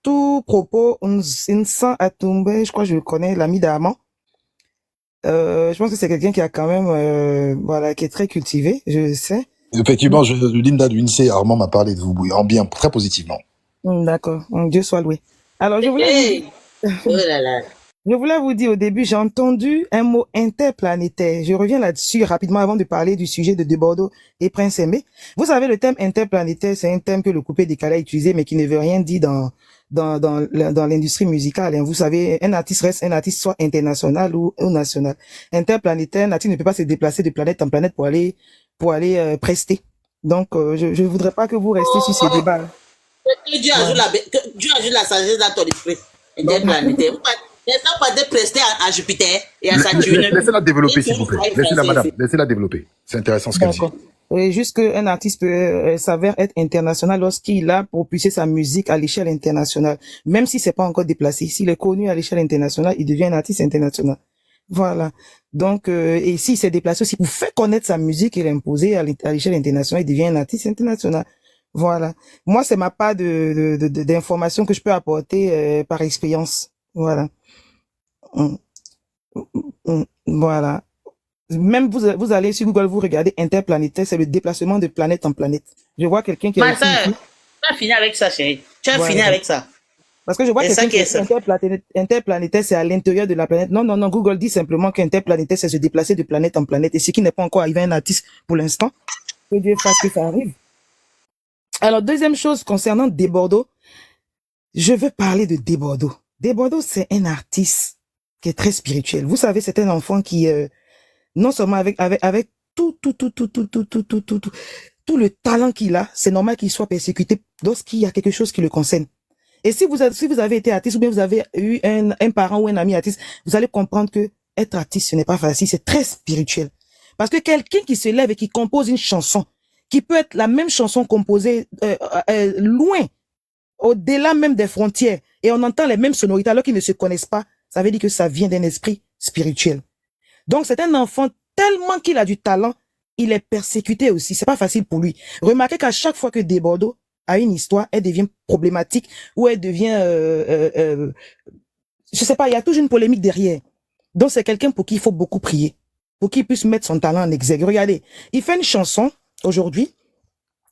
tout propos, Insan Atumbe, je crois que je le connais, l'ami d'Aman. Je pense que c'est quelqu'un qui a quand même, qui est très cultivé, je sais. Effectivement, Linda de l'INSEE, Armand m'a parlé de vous, en bien, très positivement. D'accord, Dieu soit loué. Alors, je voulais vous dire au début, j'ai entendu un mot interplanétaire. Je reviens là-dessus rapidement avant de parler du sujet de Bordeaux et Prince Aimé. Vous savez, le thème interplanétaire, c'est un thème que le coupé décalé a utilisé, mais qui ne veut rien dire dans l'industrie musicale. Hein. Vous savez, un artiste reste un artiste soit international ou national. Interplanétaire, un artiste ne peut pas se déplacer de planète en planète pour aller prester. Donc, je voudrais pas que vous restiez sur ces débats. Que Dieu ajoute la sagesse dans ton esprit. Interplanétaire. Laissez pas de prester à Jupiter et à Saturne. Laissez-la développer, s'il vous plaît. Laissez-la, madame. Laissez-la développer. C'est intéressant ce qu'elle dit. Oui, juste qu'un artiste peut s'avère être international lorsqu'il a propulsé sa musique à l'échelle internationale. Même si c'est pas encore déplacé. S'il est connu à l'échelle internationale, il devient un artiste international. Voilà. Donc, et s'il s'est déplacé aussi pour faire connaître sa musique et l'imposer à l'échelle internationale, il devient un artiste international. Voilà. Moi, c'est ma part d'informations que je peux apporter par expérience. Voilà. Mm, Voilà. Même vous allez sur Google, vous regardez interplanétaire, c'est le déplacement de planète en planète. Je vois quelqu'un qui a Ma écrit soeur, ici. tu as fini avec ça, chérie. Tu as fini Voilà. avec ça. Parce que je vois C'est ça quelqu'un qui qui est dit ça. interplanétaire, c'est à l'intérieur de la planète. Non, non, non, Google dit simplement qu'interplanétaire, c'est se déplacer de planète en planète. Et ce qui n'est pas encore arrivé à un artiste pour l'instant, que Dieu fasse que ça arrive. Alors, deuxième chose concernant Desbordeaux, je veux parler de Desbordeaux. Desbordeaux, c'est un artiste qui est très spirituel. Vous savez, c'est un enfant qui, non seulement avec tout le talent qu'il a, c'est normal qu'il soit persécuté lorsqu'il y a quelque chose qui le concerne. Et si vous avez été artiste ou bien vous avez eu un parent ou un ami artiste, vous allez comprendre que être artiste, ce n'est pas facile, c'est très spirituel. Parce que quelqu'un qui se lève et qui compose une chanson, qui peut être la même chanson composée loin, au-delà même des frontières, et on entend les mêmes sonorités alors qu'ils ne se connaissent pas, ça veut dire que ça vient d'un esprit spirituel. Donc c'est un enfant, tellement qu'il a du talent, il est persécuté aussi, c'est pas facile pour lui. Remarquez qu'à chaque fois que Desbordeaux a une histoire, elle devient problématique ou elle devient, je sais pas, il y a toujours une polémique derrière. Donc c'est quelqu'un pour qui il faut beaucoup prier, pour qu'il puisse mettre son talent en exergue. Regardez, il fait une chanson aujourd'hui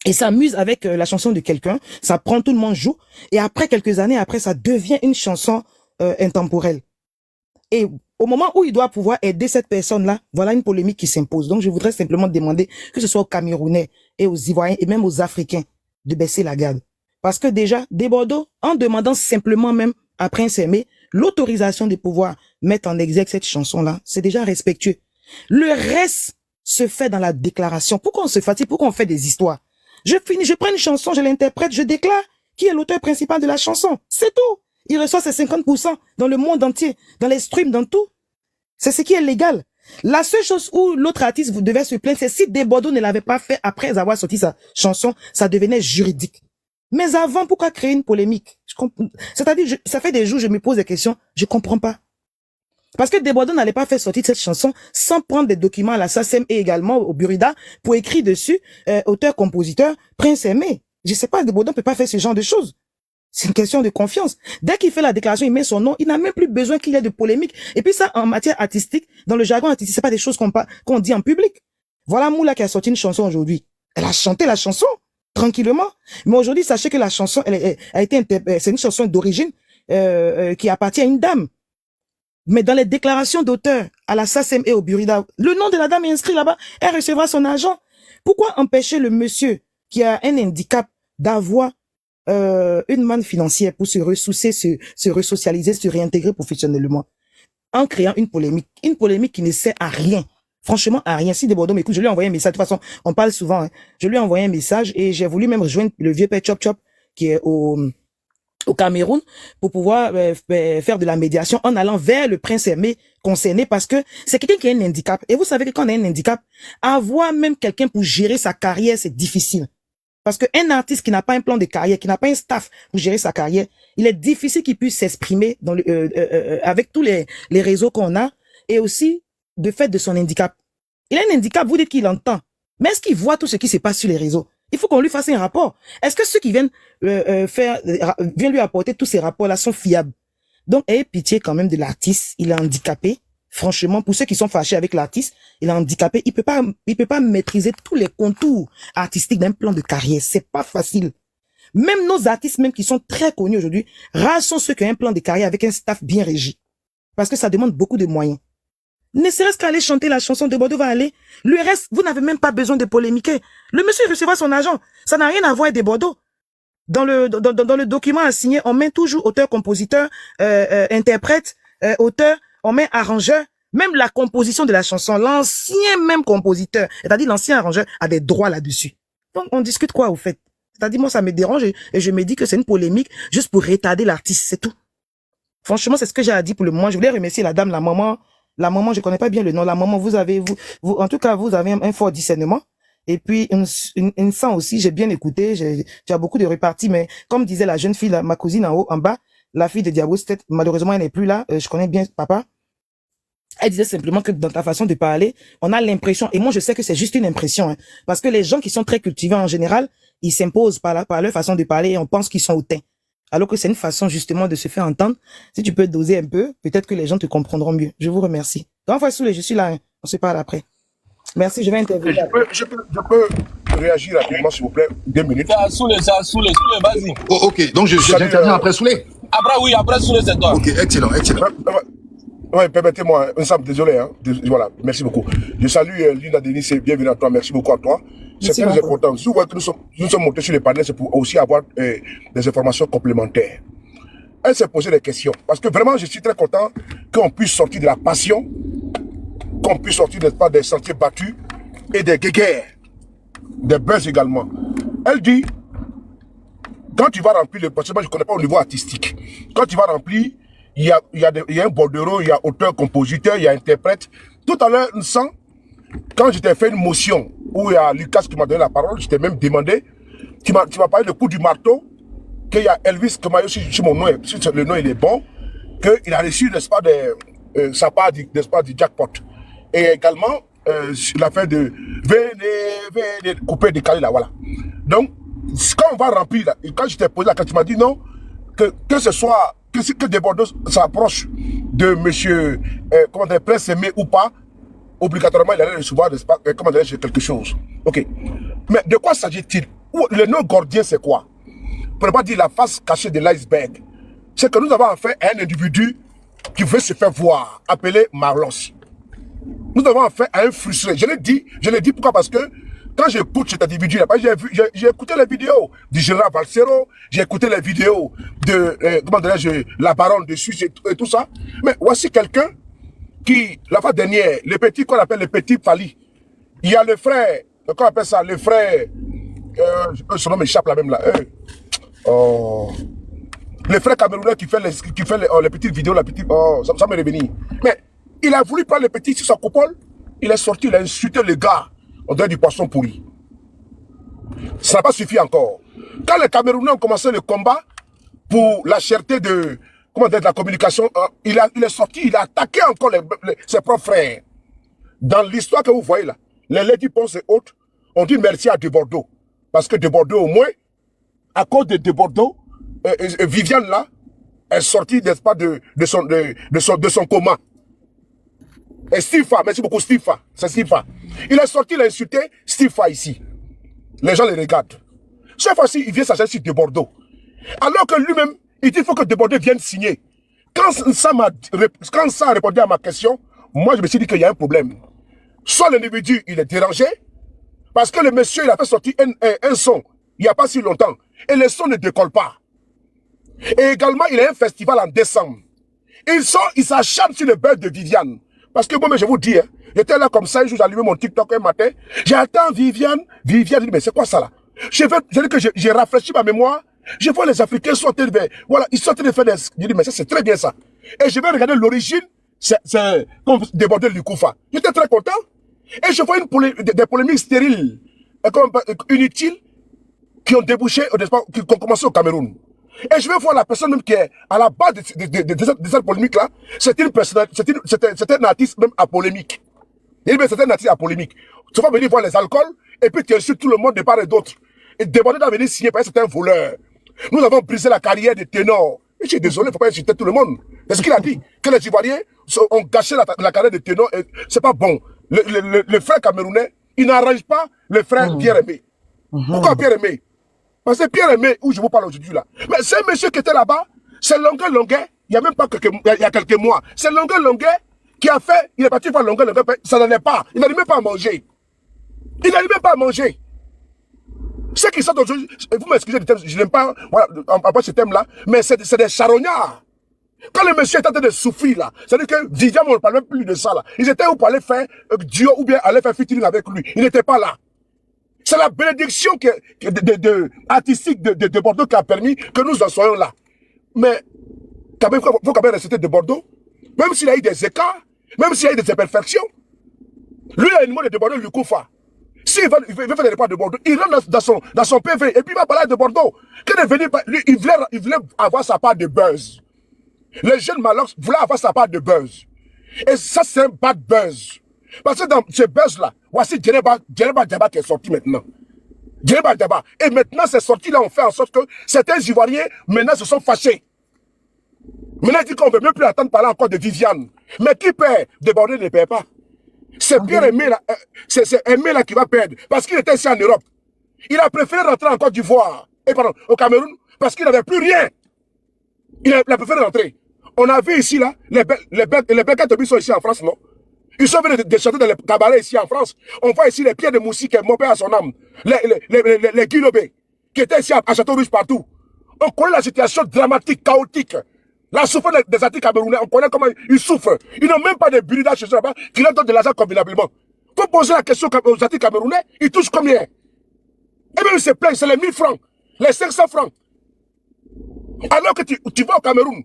et s'amuse avec la chanson de quelqu'un, ça prend, tout le monde joue, et après quelques années, après ça devient une chanson intemporelle. Et au moment où il doit pouvoir aider cette personne-là, voilà une polémique qui s'impose. Donc je voudrais simplement demander que ce soit aux Camerounais et aux Ivoiriens et même aux Africains de baisser la garde. Parce que déjà, Desbordeaux, en demandant simplement même à Prince Aimé l'autorisation de pouvoir mettre en exergue cette chanson-là, c'est déjà respectueux. Le reste se fait dans la déclaration. Pourquoi on se fatigue? Pourquoi on fait des histoires? Je prends une chanson, je l'interprète, je déclare qui est l'auteur principal de la chanson. C'est tout. Il reçoit ses 50% dans le monde entier, dans les streams, dans tout. C'est ce qui est légal. La seule chose où l'autre artiste vous devait se plaindre, c'est si Desbordeaux ne l'avait pas fait après avoir sorti sa chanson, ça devenait juridique. Mais avant, pourquoi créer une polémique? C'est-à-dire, ça fait des jours, je me pose des questions, je comprends pas. Parce que Desbordeaux n'allait pas faire sortir cette chanson sans prendre des documents à la SACEM et également au Burida pour écrire dessus, auteur-compositeur, Prince Aimé. Je sais pas, Desbordeaux ne peut pas faire ce genre de choses. C'est une question de confiance. Dès qu'il fait la déclaration, il met son nom, il n'a même plus besoin qu'il y ait de polémique. Et puis ça, en matière artistique, dans le jargon artistique, c'est pas des choses qu'on dit en public. Voilà Moula qui a sorti une chanson aujourd'hui. Elle a chanté la chanson, tranquillement. Mais aujourd'hui, sachez que la chanson, c'est une chanson d'origine, qui appartient à une dame. Mais dans les déclarations d'auteur à la SACEM et au Burida, le nom de la dame est inscrit là-bas, elle recevra son argent. Pourquoi empêcher le monsieur qui a un handicap d'avoir une manne financière pour se ressourcer, se resocialiser, se réintégrer professionnellement, en créant une polémique qui ne sert à rien, franchement à rien. Si Desbordeaux m'écoute, je lui ai envoyé un message, de toute façon, on parle souvent, hein. Je lui ai envoyé un message et j'ai voulu même rejoindre le vieux père Chop Chop qui est au Cameroun pour pouvoir faire de la médiation en allant vers le Prince Aimé concerné parce que c'est quelqu'un qui a un handicap. Et vous savez que quand on a un handicap, avoir même quelqu'un pour gérer sa carrière, c'est difficile. Parce qu'un artiste qui n'a pas un plan de carrière, qui n'a pas un staff pour gérer sa carrière, il est difficile qu'il puisse s'exprimer dans avec tous les réseaux qu'on a et aussi de fait de son handicap. Il a un handicap, vous dites qu'il entend. Mais est-ce qu'il voit tout ce qui se passe sur les réseaux? Il faut qu'on lui fasse un rapport. Est-ce que ceux qui viennent viennent lui apporter tous ces rapports-là sont fiables? Donc, ayez pitié quand même de l'artiste. Il est handicapé. Franchement, pour ceux qui sont fâchés avec l'artiste, il est handicapé. Il peut pas maîtriser tous les contours artistiques d'un plan de carrière. C'est pas facile. Même nos artistes, même qui sont très connus aujourd'hui, rares sont ceux qui ont un plan de carrière avec un staff bien régi. Parce que ça demande beaucoup de moyens. Ne serait-ce qu'aller chanter la chanson de Desbordeaux va aller. Le reste, vous n'avez même pas besoin de polémiquer. Le monsieur recevra son argent. Ça n'a rien à voir avec Desbordeaux. Dans le document à signer, on met toujours auteur, compositeur, interprète, auteur, on met arrangeur. Même la composition de la chanson, l'ancien même compositeur, c'est-à-dire l'ancien arrangeur, a des droits là-dessus. Donc, on discute quoi, au fait? C'est-à-dire, moi, ça me dérange et je me dis que c'est une polémique juste pour retarder l'artiste, c'est tout. Franchement, c'est ce que j'ai à dire pour le moment. Je voulais remercier la dame, la maman, je connais pas bien le nom. La maman, vous en tout cas, vous avez un fort discernement. Et puis, une sang aussi, j'ai bien écouté, j'ai beaucoup de réparties, mais comme disait la jeune fille, ma cousine en haut, en bas, la fille de Diabo, malheureusement, elle n'est plus là, je connais bien papa. Elle disait simplement que dans ta façon de parler, on a l'impression, et moi je sais que c'est juste une impression, hein, parce que les gens qui sont très cultivés en général, ils s'imposent par leur façon de parler et on pense qu'ils sont hautains. Alors que c'est une façon justement de se faire entendre. Si tu peux doser un peu, peut-être que les gens te comprendront mieux. Je vous remercie. Grand frère Soulé, je suis là, hein. On se parle après. Merci, je vais intervenir. Je peux réagir rapidement, s'il vous plaît, 2 minutes. Soulé, vas-y. Oh, ok, donc j'interviens après Soulé. Après Soulé, c'est toi. Ok, excellent. Ouais, permettez-moi, désolé, hein. Voilà, merci beaucoup. Je salue Lina Denis et bienvenue à toi, merci beaucoup à toi. C'est très important. Si vous voyez que nous sommes montés sur les panels, c'est pour aussi avoir des informations complémentaires. Elle s'est posé des questions, parce que vraiment, je suis très content qu'on puisse sortir de la passion, qu'on puisse sortir des sentiers battus et des guéguerres, des buzz également. Elle dit, quand tu vas remplir parce que moi je ne connais pas au niveau artistique, quand tu vas remplir, il y a un bordereau, il y a auteur, compositeur, il y a interprète. Tout à l'heure, quand je t'ai fait une motion, où il y a Lucas qui m'a donné la parole, je t'ai même demandé, tu m'as parlé du coup du marteau, qu'il y a Elvis Kamayo sur mon nom, si le nom il est bon, qu'il a reçu, n'est-ce pas, sa part, n'est-ce pas, du jackpot. Et également, l'affaire de venez, couper, décaler là, voilà. Donc, quand on va remplir, là, et quand je t'ai posé la question, tu m'as dit non, que ce soit, que des Bordeaux s'approchent de monsieur, comment dire, Prince Aimé ou pas, obligatoirement, il allait recevoir, comment dire, quelque chose. Ok. Mais de quoi s'agit-il? Le nom gordien, c'est quoi? Pour ne pas dire la face cachée de l'iceberg. C'est que nous avons affaire à un individu qui veut se faire voir, appelé Marlos. Nous avons affaire à un frustré. Je l'ai dit pourquoi? Parce que quand j'écoute cet individu, j'ai écouté les vidéos du général Valsero, j'ai écouté les vidéos de, comment dirais-je, la baronne de Suisse et tout ça. Mais voici quelqu'un qui, la fois dernière, les petits qu'on appelle les petits Fali, il y a le frère, qu'on appelle ça, le frère, son nom m'échappe là même là. Le frère camerounais qui fait les petites vidéos, ça me revient. Mais il a voulu prendre les petits sur sa coupole, il est sorti, il a insulté le gars, on dirait du poisson pourri. Ça n'a pas suffi encore. Quand les Camerounais ont commencé le combat pour la cherté de, comment dire, de la communication, il est sorti, il a attaqué encore ses propres frères. Dans l'histoire que vous voyez là, les Lady Ponce et autres ont dit merci à De Bordeaux. Parce que De Bordeaux, au moins, à cause de Bordeaux, Viviane là, est sortie, n'est-ce pas, de son coma. Et Stifa, merci beaucoup Stifa, c'est Stifa. Il est sorti, il a insulté Stifa ici. Les gens les regardent. Cette fois-ci, il vient s'agir sur De Bordeaux. Alors que lui-même, il dit qu'il faut que De Bordeaux vienne signer. Quand ça a répondu à ma question, moi je me suis dit qu'il y a un problème. Soit l'individu, il est dérangé, parce que le monsieur, il a fait sortir un son, il n'y a pas si longtemps, et le son ne décolle pas. Et également, il y a un festival en décembre. Il s'acharne sur le beurre de Viviane. Parce que moi, je vous dis, hein, j'étais là comme ça, un jour, j'allumais mon TikTok un matin, j'attends Viviane, je dis, mais c'est quoi ça là? J'ai dit que j'ai rafraîchi ma mémoire, je vois les Africains sortir vers, voilà, ils sortent de faire des, je dis, mais ça c'est très bien ça. Et je vais regarder l'origine, c'est comme déborder du Koufa. J'étais très content, et je vois des polémiques stériles, inutiles, qui ont débouché, qui ont commencé au Cameroun. Et je vais voir la personne même qui est à la base de cette polémique-là. C'est un artiste même à polémique. C'est un artiste à polémique. Tu vas venir voir les alcools et puis tu insultes tout le monde de part et d'autre. Et demander d'en venir signer parce que c'est un voleur. Nous avons brisé la carrière des ténors. Et je suis désolé, il ne faut pas insulter tout le monde. C'est ce qu'il a dit. Que les Ivoiriens ont gâché la carrière des ténors. C'est pas bon. Le frère camerounais, il n'arrange pas le frère Pierre-Aimé. Pourquoi Pierre-Aimé? Parce que Pierre-Aimé, où je vous parle aujourd'hui là. Mais c'est un monsieur qui était là-bas, c'est Longuet, il n'y a même pas il y a quelques mois. C'est Longuet qui a fait, il est parti voir Longuet, ça n'allait pas. Il n'arrivait pas à manger. Il n'arrivait pas à manger. Ceux qui sont aujourd'hui, vous m'excusez, je n'aime pas, voilà, en parlant de ce thème-là, mais c'est des charognards. Quand le monsieur est en train de souffrir là, c'est-à-dire que Viviane, on ne parlait plus de ça là. Ils étaient où pour aller faire duo ou bien aller faire featuring avec lui. Il n'était pas là. C'est la bénédiction artistique de Bordeaux qui a permis que nous en soyons là. Mais il faut quand même respecter de Bordeaux, même s'il y a eu des écarts, même s'il y a eu des imperfections. Lui, il a une mot de Bordeaux, lui Koufa. S'il veut faire des repas de Bordeaux, il rentre dans son PV et puis il va parler de Bordeaux. Lui, il voulait avoir sa part de buzz. Les jeunes Malox voulaient avoir sa part de buzz. Et ça, c'est un bad buzz. Parce que dans ce buzz-là, voici Djereba Diaba qui est sorti maintenant. Djereba Diaba. Et maintenant, c'est sorti là, on fait en sorte que certains Ivoiriens, maintenant, se sont fâchés. Maintenant, il dit qu'on ne veut même plus attendre parler encore de Viviane. Mais qui perd? Débordé ne perd pas. C'est Pierre-Aimé là, c'est Aimé là qui va perdre. Parce qu'il était ici en Europe. Il a préféré rentrer en Côte d'Ivoire. Et pardon, au Cameroun, parce qu'il n'avait plus rien. Il a préféré rentrer. On a vu ici là, les Belkatobi sont ici en France, non? Ils sont venus de chanter dans les cabarets ici en France. On voit ici les pieds de Moussi qui est mopé à son âme. Les Guilobé, qui étaient ici à Château-Rouge partout. On connaît la situation dramatique, chaotique. La souffrance des artistes camerounais, on connaît comment ils souffrent. Ils n'ont même pas de burida chez eux là-bas qui leur donnent de l'argent convenablement. Pour poser la question aux artistes camerounais, ils touchent combien? Et bien ils se plaignent, c'est les 1000 francs, les 500 francs. Alors que tu vas au Cameroun,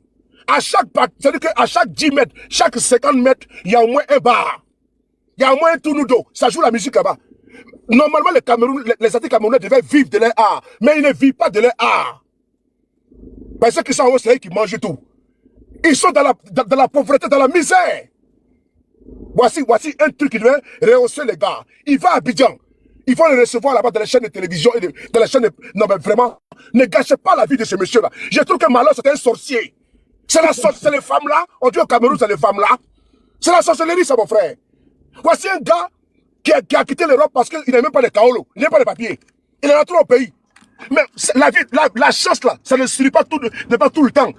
c'est-à-dire qu'à chaque 10 mètres, chaque 50 mètres, il y a au moins un bar. Il y a au moins un tournou d'eau. Ça joue la musique là-bas. Normalement, les artistes camerounais devaient vivre de leur art. Mais ils ne vivent pas de leur art. Parce que ceux qui sont en haut, c'est eux qui mangent tout. Ils sont dans la pauvreté, dans la misère. Voici un truc qui devait rehausser les gars. Il va à Abidjan. Il faut le recevoir là-bas dans les chaînes de télévision et dans les chaînes de... Non mais vraiment, ne gâchez pas la vie de ce monsieur-là. Je trouve que Malo, c'était un sorcier. C'est les femmes-là. On dit au Cameroun, c'est les femmes-là. C'est la sorcellerie, ça, mon frère. Voici un gars qui a quitté l'Europe parce qu'il n'a même pas de kaolo. Il n'a pas de papier. Il est rentré au pays. Mais la chance, là, ça ne suit pas tout le temps.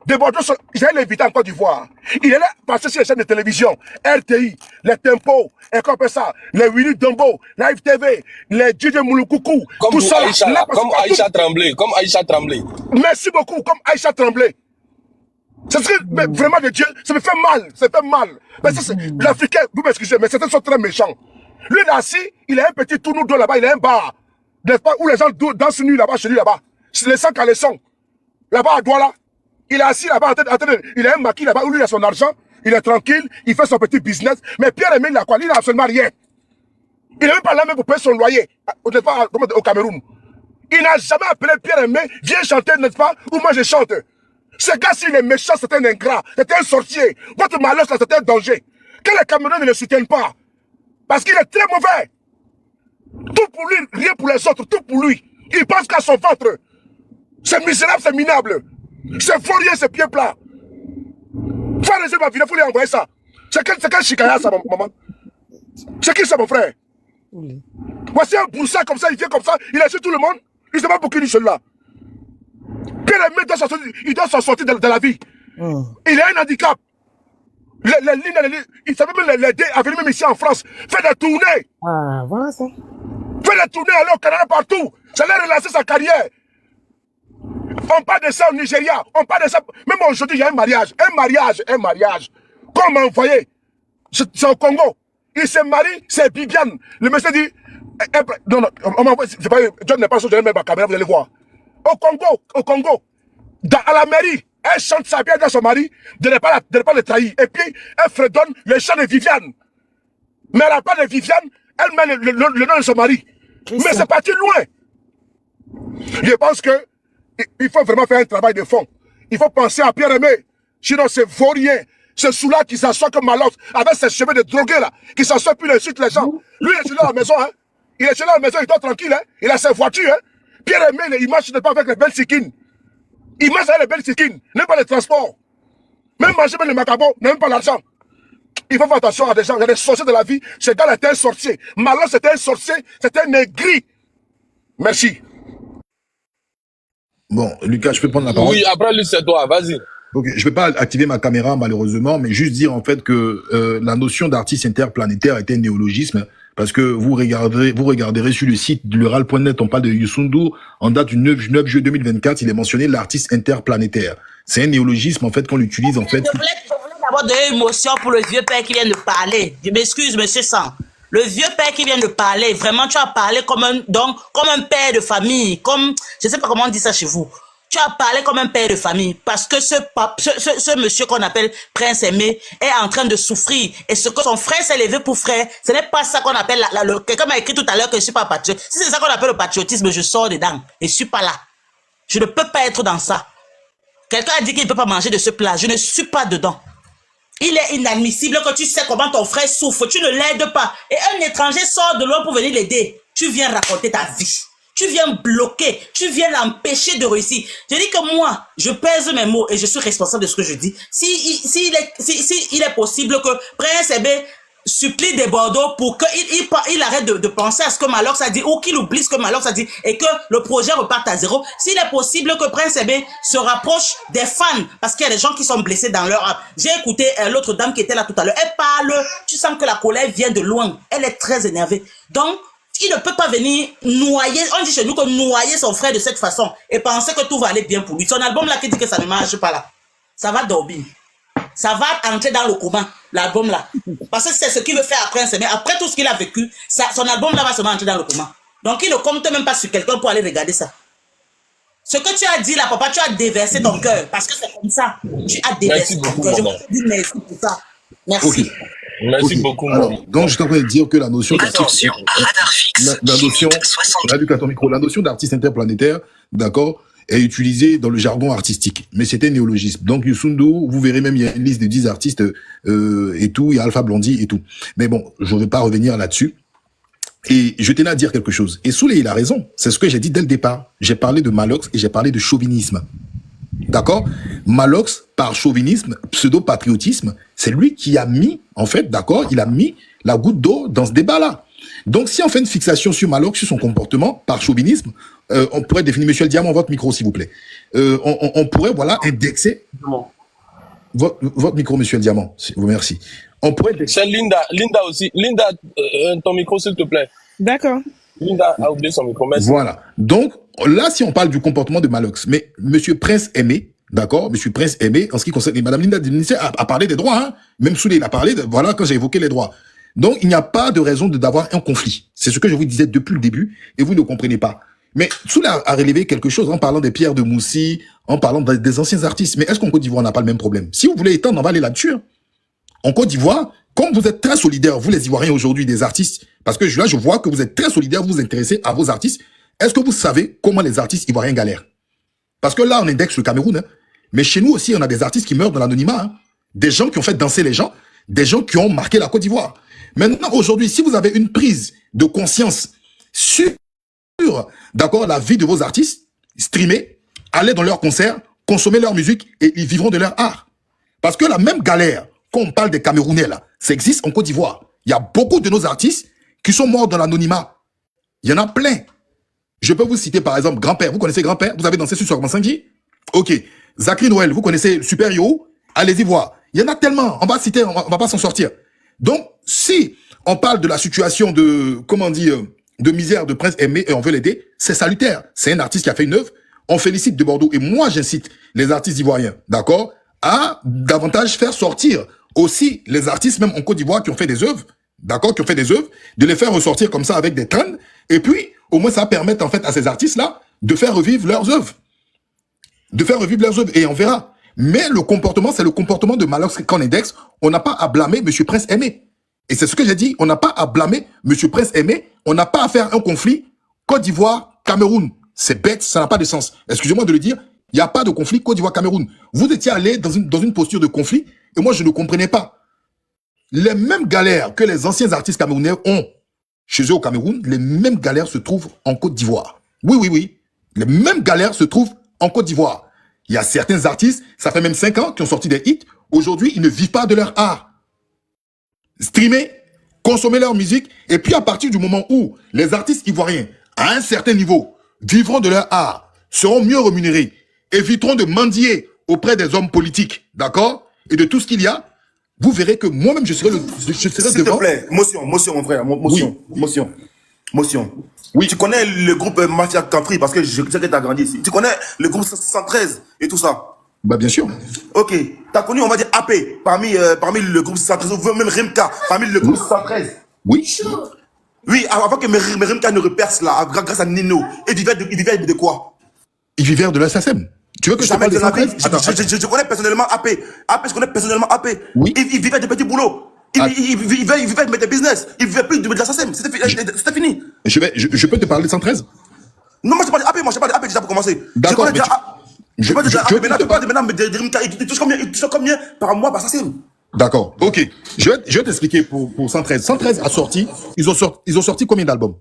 Des Bordeaux, j'allais l'inviter en Côte d'Ivoire. Il allait passer sur les chaînes de télévision, RTI, les Tempos, et comme ça, les Willy Dombo, Live TV, les DJ Mouloukoukou, tout ça. Comme Aïcha Tremblay. Merci beaucoup, comme Aïcha Tremblay. C'est ce que, mais vraiment, de Dieu, ça me fait mal, Mais ça, l'Africain, vous m'excusez, mais certains sont très méchants. Lui, là, il a un petit tournou d'eau là-bas, il a un bar, n'est-ce pas, où les gens dansent nus là-bas, chez lui là-bas. C'est les 100 caleçons. Là-bas, à Douala. Il est assis là-bas, il a un maquis là-bas, où lui, il a son argent, il est tranquille, il fait son petit business. Mais Pierre-Aimé, il a quoi? Lui, il n'a absolument rien. Il n'est même pas là même pour payer son loyer, au Cameroun. Il n'a jamais appelé Pierre-Aimé, viens chanter, n'est-ce pas? Ou moi, je chante. Ce gars, s'il est méchant, c'est un ingrat, c'est un sorcier. Votre malheur, c'est un danger. Que les Camerounais ne le soutiennent pas. Parce qu'il est très mauvais. Tout pour lui, rien pour les autres, tout pour lui. Il pense qu'à son ventre. C'est misérable, c'est minable. C'est vaurien, c'est pied plat. Faut arrêter ma vie, il faut lui envoyer ça. C'est quel chicaya ça, maman? C'est qui ça, mon frère? Voici un broussard comme ça, il vient comme ça, il insulte tout le monde. Il ne sait pas pour qui il dit celui-là. Pierre-Aimé doit s'en sortir de la vie. Il a un handicap. Il savait même l'aider à venir même ici en France. Faire des tournées. Ah, voilà ça. Faire des tournées, aller au Canada partout. Ça allait relancer sa carrière. On parle de ça au Nigeria. On parle de ça. Même aujourd'hui, il y a un mariage. Qu'on m'a envoyé. C'est au Congo. Il se marie, c'est Bibiane. Le monsieur dit. Non, on m'envoie. John n'est pas sûr de même ma caméra, vous allez voir. Au Congo, à la mairie, elle chante sa bien dans son mari, de ne pas le trahir. Et puis, elle fredonne le chant de Viviane. Mais elle n'a pas de Viviane, elle met le nom de son mari. Mais c'est parti loin. Je pense que il faut vraiment faire un travail de fond. Il faut penser à Pierre-Aimé. Sinon, c'est vaurien. C'est celui-là qui s'assoit comme Malox, avec ses cheveux de drogué là, qui s'assoit puis il insulte les gens. Lui, il est chez lui à la maison, hein. Il est chez lui à la maison, il dort tranquille, hein. Il a sa voiture, hein. Pierre-Aimé, il marche pas avec les belles sikines. Il marche avec les belles sikines, même pas les transports. Même manger même les macabons, même pas l'argent. Il faut faire attention à des gens, il y a des sorciers de la vie. Ce gars-là était un sorcier. Malheur, c'était un sorcier, c'était un aigri. Merci. Bon, Lucas, je peux prendre la parole? Oui, après lui, c'est toi, vas-y. Ok, je peux pas activer ma caméra, malheureusement, mais juste dire, en fait, que la notion d'artiste interplanétaire était un néologisme. Parce que vous regarderez sur le site de l'Ural.net, on parle de Youssou, en date du 9 juillet 2024, il est mentionné l'artiste interplanétaire. C'est un néologisme, en fait, qu'on l'utilise, en fait. Je voulais d'abord donner émotion pour le vieux père qui vient de parler. Je m'excuse, monsieur Sang. Le vieux père qui vient de parler, vraiment, tu as parlé comme un père de famille, comme, je sais pas comment on dit ça chez vous. Tu as parlé comme un père de famille parce que ce monsieur qu'on appelle Prince Aimé est en train de souffrir. Et ce que son frère s'est levé pour frère, ce n'est pas ça qu'on appelle quelqu'un m'a écrit tout à l'heure que je suis pas patriote. Si c'est ça qu'on appelle le patriotisme, je sors dedans. Et je suis pas là. Je ne peux pas être dans ça. Quelqu'un a dit qu'il ne peut pas manger de ce plat. Je ne suis pas dedans. Il est inadmissible que tu sais comment ton frère souffre. Tu ne l'aides pas. Et un étranger sort de loin pour venir l'aider. Tu viens raconter ta vie. Tu viens bloquer. Tu viens l'empêcher de réussir. Je dis que moi, je pèse mes mots et je suis responsable de ce que je dis. Si il est possible que Prince Aimé supplie des Bordeaux pour qu'il arrête de penser à ce que Malox a dit ou qu'il oublie ce que Malox a dit et que le projet reparte à zéro. S'il est possible que Prince Aimé se rapproche des fans parce qu'il y a des gens qui sont blessés dans leur âme. J'ai écouté l'autre dame qui était là tout à l'heure. Elle parle, tu sens que la colère vient de loin. Elle est très énervée. Donc, il ne peut pas venir noyer, on dit chez nous que noyer son frère de cette façon et penser que tout va aller bien pour lui. Son album là qui dit que ça ne marche pas là, ça va dormir. Ça va entrer dans le coma, l'album là. Parce que c'est ce qu'il veut faire après, mais après tout ce qu'il a vécu, son album là va seulement entrer dans le coma. Donc il ne compte même pas sur quelqu'un pour aller regarder ça. Ce que tu as dit là, papa, tu as déversé ton cœur. Parce que c'est comme ça. Tu as déversé ton cœur. Je te dis merci pour ça. Merci. Okay. Merci beaucoup. Alors, donc je suis en train de dire que la notion attention, radar fixe. La notion d'artiste interplanétaire, d'accord, est utilisée dans le jargon artistique, mais c'était un néologisme. Donc Youssou, vous verrez même il y a une liste de 10 artistes et tout, il y a Alpha Blondy et tout. Mais bon, je ne vais pas revenir là-dessus. Et je tenais à dire quelque chose. Et Souley, il a raison. C'est ce que j'ai dit dès le départ. J'ai parlé de Malox et j'ai parlé de chauvinisme. D'accord? Malox, par chauvinisme, pseudo-patriotisme, c'est lui qui a mis, en fait, d'accord, il a mis la goutte d'eau dans ce débat-là. Donc, si on fait une fixation sur Malox, sur son comportement, par chauvinisme, on pourrait définir, monsieur le Diamant, votre micro, s'il vous plaît. On pourrait, voilà, indexer votre micro, monsieur le Diamant. Vous merci. On pourrait indexer. C'est Linda aussi. Linda, ton micro, s'il te plaît. D'accord. Linda a oublié son micro. Merci. Voilà. Donc, là, si on parle du comportement de Malox, mais monsieur Prince Aimé, d'accord, monsieur Prince Aimé, en ce qui concerne, et madame Linda a parlé des droits, hein. Même Souley, il a parlé, voilà, quand j'ai évoqué les droits. Donc, il n'y a pas de raison d'avoir un conflit. C'est ce que je vous disais depuis le début, et vous ne comprenez pas. Mais Souley a relevé quelque chose en parlant des pierres de Moussi, en parlant des anciens artistes. Mais est-ce qu'en Côte d'Ivoire, on n'a pas le même problème? Si vous voulez étendre, on va aller là-dessus. En Côte d'Ivoire, comme vous êtes très solidaires, vous les Ivoiriens aujourd'hui, des artistes, parce que là, je vois que vous êtes très solidaires, vous vous intéressez à vos artistes. Est-ce que vous savez comment les artistes ivoiriens galèrent? Parce que là, on indexe le Cameroun, hein. Mais chez nous aussi, on a des artistes qui meurent dans l'anonymat, hein. Des gens qui ont fait danser les gens, des gens qui ont marqué la Côte d'Ivoire. Maintenant, aujourd'hui, si vous avez une prise de conscience sur, d'accord, la vie de vos artistes, streamez, allez dans leurs concerts, consommez leur musique et ils vivront de leur art. Parce que la même galère, quand on parle des Camerounais, là, ça existe en Côte d'Ivoire. Il y a beaucoup de nos artistes qui sont morts dans l'anonymat. Il y en a plein. Je peux vous citer par exemple Grand-Père. Vous connaissez Grand-Père? Vous avez dansé sur Sorgansangui? Ok. Zachary Noël, vous connaissez Super Yo? Allez-y voir. Il y en a tellement. On va citer, on va pas s'en sortir. Donc, si on parle de la situation de, comment dire, de misère de Prince Aimé et on veut l'aider, c'est salutaire. C'est un artiste qui a fait une œuvre. On félicite de Bordeaux. Et moi, j'incite les artistes ivoiriens, d'accord, à davantage faire sortir aussi les artistes, même en Côte d'Ivoire, qui ont fait des œuvres, d'accord, qui ont fait des œuvres, de les faire ressortir comme ça avec des trends. Et puis, au moins, ça va permettre, en fait, à ces artistes-là de faire revivre leurs œuvres. De faire revivre leurs œuvres. Et on verra. Mais le comportement, c'est le comportement de Malox qu'on indexe. On n'a pas à blâmer monsieur Prince Aimé. Et c'est ce que j'ai dit. On n'a pas à blâmer monsieur Prince Aimé. On n'a pas à faire un conflit Côte d'Ivoire, Cameroun. C'est bête, ça n'a pas de sens. Excusez-moi de le dire. Il n'y a pas de conflit Côte d'Ivoire, Cameroun. Vous étiez allé dans une posture de conflit. Et moi, je ne comprenais pas. Les mêmes galères que les anciens artistes camerounais ont chez eux au Cameroun, les mêmes galères se trouvent en Côte d'Ivoire. Oui, oui, oui. Les mêmes galères se trouvent en Côte d'Ivoire. Il y a certains artistes, ça fait même 5 ans, qui ont sorti des hits. Aujourd'hui, ils ne vivent pas de leur art. Streamer, consommer leur musique. Et puis, à partir du moment où les artistes ivoiriens, à un certain niveau, vivront de leur art, seront mieux rémunérés, éviteront de mendier auprès des hommes politiques, d'accord, et de tout ce qu'il y a, vous verrez que moi-même, je serai devant. S'il te plaît, motion, mon frère, motion, oui. Motion. Oui. Tu connais le groupe Mafia Country, parce que je sais que tu as grandi ici. Tu connais le groupe 113 et tout ça? Bah, bien sûr. Ok. Tu as connu, on va dire, AP, parmi le groupe 113, ou même Rimka, parmi le groupe 113. Oui. Oui, avant que mes Rimka ne reperce là, grâce à Nino. Et ils vivaient de quoi? Ils vivaient de la SACEM. Tu veux que je te parle de 113? Je connais personnellement AP. Je connais personnellement AP. Oui. Ils vivaient de petits boulots. Ils vivaient de business. Ils vivaient plus de la SACEM. C'était fini. Je peux te parler de 113? Non, moi je parle d'AP, déjà pour commencer. D'accord. Je parle déjà AP, maintenant tu parles maintenant de Rimka. Tu touches combien par mois par SACEM? D'accord. Ok. Je vais t'expliquer pour 113. 113 a sorti. Ils ont sorti combien d'albums?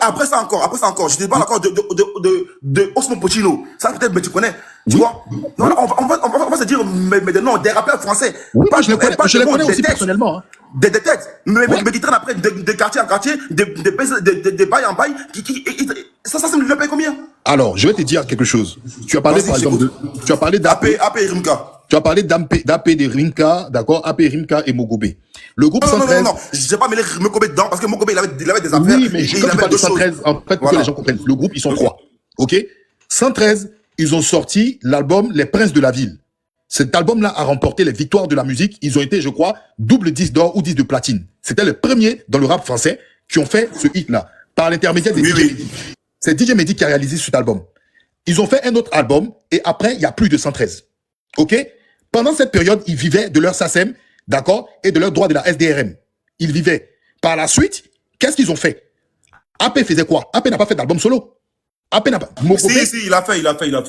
Après ça encore, je te parle encore de Osmo Puccino. Ça peut-être, mais tu connais, tu vois. Non, on va se dire, mais des noms, des rappeurs français. Oui, je les connais aussi personnellement. Hein. Des têtes, mais qui traînent après de quartier en quartier, de bail en bail, ça me le paye combien? Alors, je vais te dire quelque chose. Tu as parlé par exemple tu as parlé d'AP et Rimka. Tu as parlé d'AP de Rimka, d'accord, AP, Rimka et Mogobé. Le groupe 113... Non, je n'ai pas mêlé Mogobé dedans parce que Mogobé, il avait des affaires. Oui, mais quand tu parles de 113, en fait, pour que les gens comprennent, le groupe, ils sont trois. Ok? 113, ils ont sorti l'album Les Princes de la Ville. Cet album-là a remporté les victoires de la musique. Ils ont été, je crois, double 10 d'or ou 10 de platine. C'était les premiers dans le rap français qui ont fait ce hit-là, par l'intermédiaire de DJ Mehdi. C'est DJ Mehdi qui a réalisé cet album. Ils ont fait un autre album et après, il y a plus de 113. Ok? Pendant cette période, ils vivaient de leur SACEM, d'accord, et de leurs droits de la SDRM. Ils vivaient. Par la suite, qu'est-ce qu'ils ont fait? AP faisait quoi? AP n'a pas fait d'album solo. AP n'a pas... Mogobé... Si, il a fait. AP il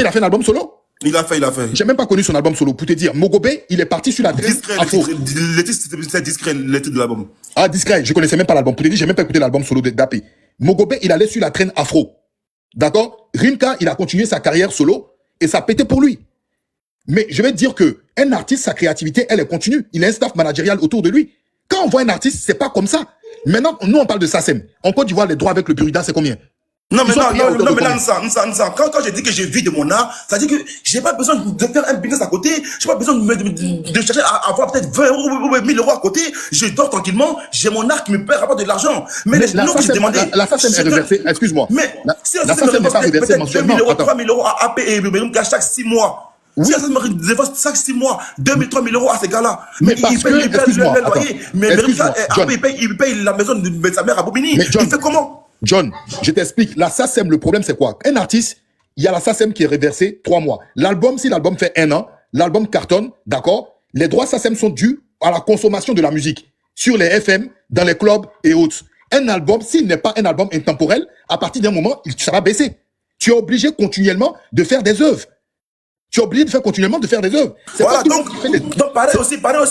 a fait un album solo? Il a fait. J'ai même pas connu son album solo. Pour te dire, Mogobé, il est parti sur la traîne afro. Le titre, c'est discret, le titre de l'album. Ah, discret. Je connaissais même pas l'album. Pour te dire, j'ai même pas écouté l'album solo d'AP. Mogobé, il allait sur la traîne afro. D'accord? Rimka, il a continué sa carrière solo et ça pétait pour lui. Mais je vais te dire que un artiste, sa créativité, elle est continue. Il a un staff managérial autour de lui. Quand on voit un artiste, c'est pas comme ça. Maintenant, nous, on parle de SACEM. En Côte d'Ivoire, les droits avec le Burida, c'est combien? Non, mais là, quand j'ai dit que j'ai vis de mon art, ça dit que j'ai pas besoin de faire un business à côté, j'ai pas besoin de chercher à avoir peut-être 20 euros ou 1000 euros à côté, je dors tranquillement, j'ai mon art qui me paie de l'argent. Mais les noms que j'ai demandé. La SACEM est reversée, excuse-moi. Mais si la SACEM n'est pas reversée mensuellement. 2 000 euros, 3 000 euros à AP et chaque 6 mois. Oui. Si ça me dévore chaque 6 mois, 2 000, 3 000 euros à ces gars-là. Mais parce que, excuse-moi, mais il paye la maison de sa mère à Bobigny. Il fait comment? John, je t'explique. La SACEM, le problème, c'est quoi? Un artiste, il y a la SACEM qui est reversée 3 mois. L'album, si l'album fait 1 an, l'album cartonne, d'accord? Les droits SACEM sont dus à la consommation de la musique sur les FM, dans les clubs et autres. Un album, s'il n'est pas un album intemporel, à partir d'un moment, ça va baisser. Tu es obligé continuellement de faire des œuvres. Tu es obligé de faire continuellement de faire des œuvres. Voilà, donc pareil aussi. Parce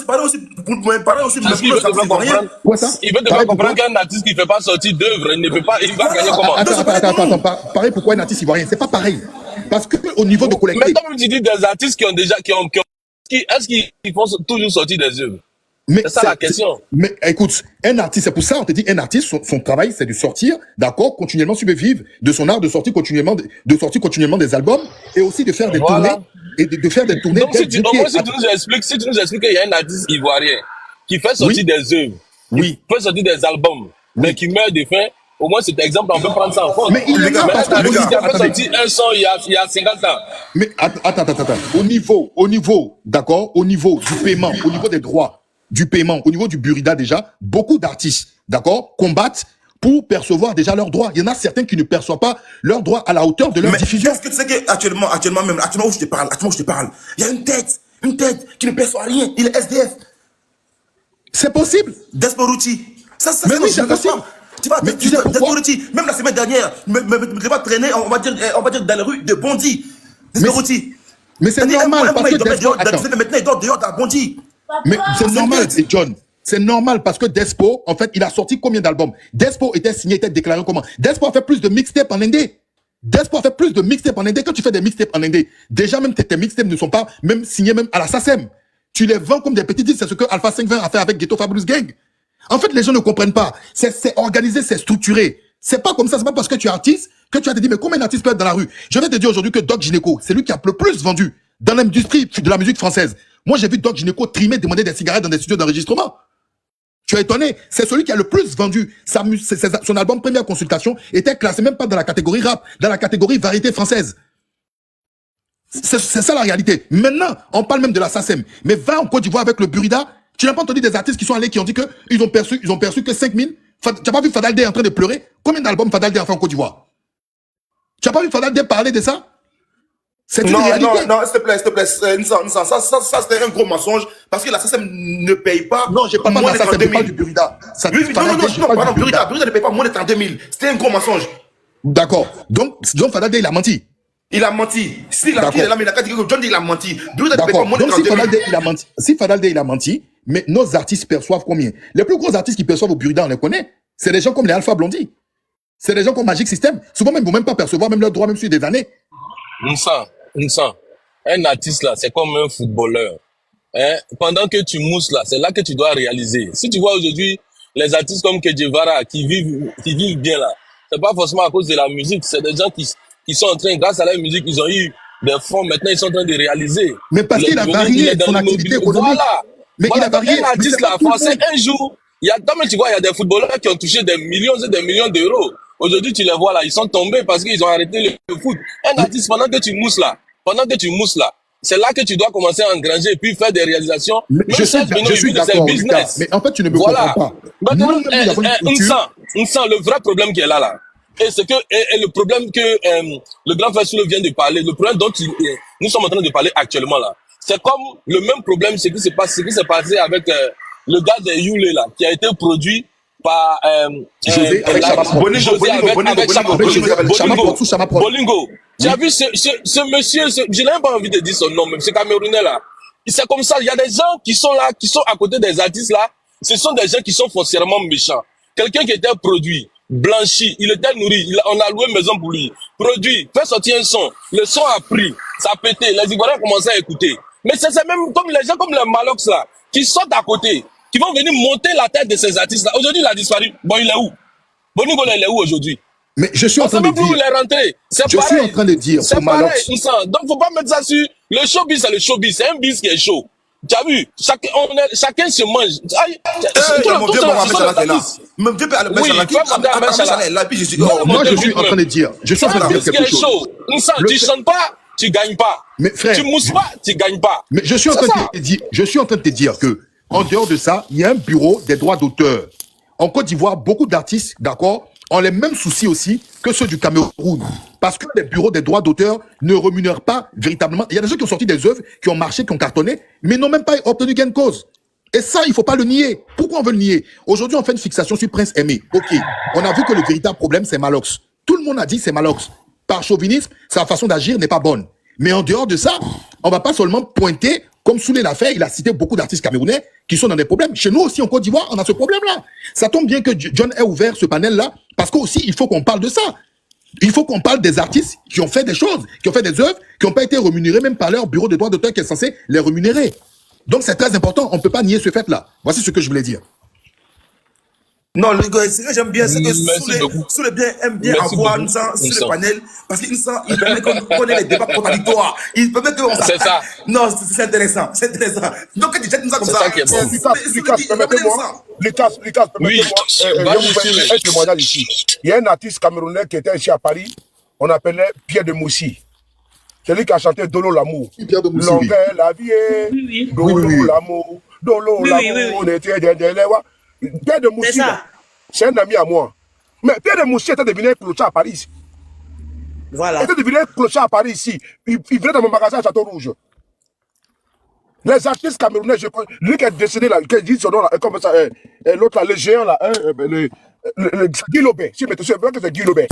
qu'il veut te faire comprendre. Quoi ça? Il veut te faire comprendre qu'un artiste qui ne fait pas sortir d'œuvre, il ne peut pas, il va gagner comment? Attends. Pareil, pourquoi un artiste ivoirien? C'est pas pareil. Parce que au niveau de collectif. Mais comme tu dis des artistes qui ont déjà, est-ce qu'ils font toujours sortir des œuvres? C'est ça la question. Mais écoute, un artiste, c'est pour ça on te dit un artiste, son travail, c'est de sortir, d'accord, continuellement survivre de son art, de sortir continuellement des albums et aussi de faire des tournées et de faire des tournées. Donc si tu nous expliques qu'il y a un artiste ivoirien qui fait sortir des œuvres, qui fait sortir des albums, mais qui meurt de faim, au moins cet exemple, on peut prendre ça en compte. Mais il est a fait sortir un son il y a 50 ans. Mais attends. Au niveau, d'accord, au niveau du paiement, au niveau des droits, du paiement, au niveau du Burida déjà, beaucoup d'artistes, d'accord, combattent pour percevoir déjà leurs droits. Il y en a certains qui ne perçoivent pas leurs droits à la hauteur de leur diffusion. Est-ce que tu sais qu'actuellement où je te parle, il y a une tête qui ne perçoit rien, il est SDF. C'est possible. Desporuti. Ça, mais oui, c'est possible. Tu vois, Desporuti, même la semaine dernière, me va traîner, on va dire dans la rue de Bondy. Desporuti. Mais c'est normal parce que maintenant il dort dehors dans Bondy. Mais c'est normal, John. C'est normal parce que Despo, en fait, il a sorti combien d'albums? Despo était signé, était déclaré comment? Despo a fait plus de mixtapes en indé. Quand tu fais des mixtapes en indé, déjà même tes mixtapes ne sont pas même signés même à la SACEM. Tu les vends comme des petits disques. C'est ce que Alpha 520 a fait avec Ghetto Fabulous Gang. En fait, les gens ne comprennent pas. C'est organisé, c'est structuré. C'est pas comme ça. C'est pas parce que tu es artiste que tu as te dit mais combien d'artistes peuvent être dans la rue? Je vais te dire aujourd'hui que Doc Gynéco, c'est lui qui a le plus vendu dans l'industrie de la musique française. Moi, j'ai vu Doc Gynéco trimer, demander des cigarettes dans des studios d'enregistrement. Tu es étonné? C'est celui qui a le plus vendu. Son album Première Consultation était classé même pas dans la catégorie rap, dans la catégorie variété française. C'est ça la réalité. Maintenant, on parle même de la SACEM. Mais va en Côte d'Ivoire avec le Burida. Tu n'as pas entendu des artistes qui sont allés, qui ont dit qu'ils ont perçu que 5 000. Tu n'as pas vu Fadal Day en train de pleurer? Combien d'albums Fadal Day a fait en Côte d'Ivoire? Tu n'as pas vu Fadal Day parler de ça? C'est une réalité. Non, s'il te plaît. Ça, c'était un gros mensonge parce que la SACEM ne paye pas. Non, j'ai pas parlé de la SACEM, je parle du Burida. Pardon, Burida ne paye pas moins de 32 000. C'était un gros mensonge. D'accord. Donc Fadal Day, il a menti. Il a menti. S'il a dit, il a dit que John dit il a menti. D'accord. Donc si Fadal Day, il a menti, mais nos artistes perçoivent combien? Les plus gros artistes qui perçoivent au Burida, on les connaît. C'est des gens comme les Alpha Blondie. C'est des gens comme Magic System. Souvent même, ils ne vont même pas percevoir même leurs droits, même sur des années. Un artiste là, c'est comme un footballeur. Hein? Pendant que tu mousses là, c'est là que tu dois réaliser. Si tu vois aujourd'hui les artistes comme Kedjevara qui vivent bien là, c'est pas forcément à cause de la musique, c'est des gens qui sont en train, grâce à la musique, ils ont eu des fonds, maintenant ils sont en train de réaliser. Mais parce qu'il a varié son activité économique. Voilà. Mais il a varié. Un artiste là, c'est un jour, tu vois, il y a des footballeurs qui ont touché des millions et des millions d'euros. Aujourd'hui, tu les vois là, ils sont tombés parce qu'ils ont arrêté le foot. Un artiste, pendant que tu mousses là, c'est là que tu dois commencer à engranger et puis faire des réalisations. Je suis d'accord, mais en fait, tu ne me comprends pas. Maintenant, on sent le vrai problème qui est là. Et c'est que, et le problème que le grand frère Soule vient de parler, le problème dont nous sommes en train de parler actuellement là, c'est comme le même problème, ce qui s'est passé avec le gars de Yule là, qui a été produit par José avec Bolingo. Tu as vu ce monsieur, je n'ai même pas envie de dire son nom, mais ce Camerounais là. C'est comme ça, il y a des gens qui sont là, qui sont à côté des artistes là. Ce sont des gens qui sont foncièrement méchants. Quelqu'un qui était produit, blanchi, il était nourri, on a loué maison pour lui. Produit, fait sortir un son. Le son a pris, ça a pété, les Ivoiriens commencent à écouter. Mais c'est même comme les gens comme les Malox là, qui sortent à côté, qui vont venir monter la tête de ces artistes là. Aujourd'hui, il a disparu. Bon, il est où? Boningo, il est où aujourd'hui? Mais je suis en train de dire. Je suis en train de dire. C'est pareil. Donc, faut pas mettre ça sur. Le showbiz, c'est le showbiz. C'est un biz qui est chaud. Tu as vu? Chacun se mange. Moi, je suis en train de dire. Je suis en train de dire quelque chose. Tu chantes pas, tu gagnes pas. Mais frère. Tu mousses pas, tu gagnes pas. Mais je suis en train de te dire que, en dehors de ça, il y a un bureau des droits d'auteur. En Côte d'Ivoire, beaucoup d'artistes, d'accord, ont les mêmes soucis aussi que ceux du Cameroun. Parce que les bureaux des droits d'auteur ne rémunèrent pas véritablement. Il y a des gens qui ont sorti des œuvres, qui ont marché, qui ont cartonné, mais n'ont même pas obtenu gain de cause. Et ça, il ne faut pas le nier. Pourquoi on veut le nier? Aujourd'hui, on fait une fixation sur Prince Aimé. Ok, on a vu que le véritable problème, c'est Malox. Tout le monde a dit c'est Malox. Par chauvinisme, sa façon d'agir n'est pas bonne. Mais en dehors de ça, on ne va pas seulement pointer, comme Soule l'a fait, il a cité beaucoup d'artistes camerounais qui sont dans des problèmes. Chez nous aussi, en Côte d'Ivoire, on a ce problème-là. Ça tombe bien que John ait ouvert ce panel-là, parce qu'aussi, il faut qu'on parle de ça. Il faut qu'on parle des artistes qui ont fait des choses, qui ont fait des œuvres, qui n'ont pas été rémunérés même par leur bureau de droits d'auteur qui est censé les rémunérer. Donc c'est très important, on ne peut pas nier ce fait-là. Voici ce que je voulais dire. Non, le gars, c'est que j'aime bien, c'est que Soule aime bien avoir nous sur le panel, parce qu'il permet qu'on ait les débats contradictoires. Il permet qu'on c'est ça. Non, c'est intéressant, c'est intéressant. Donc, quand tu jettes nous ça comme ça, Lucas, permettez-moi, permettez-moi, un témoignage ici. Il y a un artiste camerounais qui était ici à Paris, on appelait Pierre de Moussy. C'est lui qui a chanté Dolo l'amour. Longueur la vie, Dolo l'amour, Dolo l'amour, on était Pierre de Moussy, c'est un ami à moi. Mais Pierre de Moussy était devenu un clochard à Paris ici. Voilà. Il était devenu un clochard à Paris ici. Il venait dans mon magasin à Château-Rouge. Les artistes camerounais, lui qui est décédé là, qui dit son nom là, comme ça, l'autre là, le géant là, Guy Lobé. Si, mais tu sais que c'est Guy Lobé.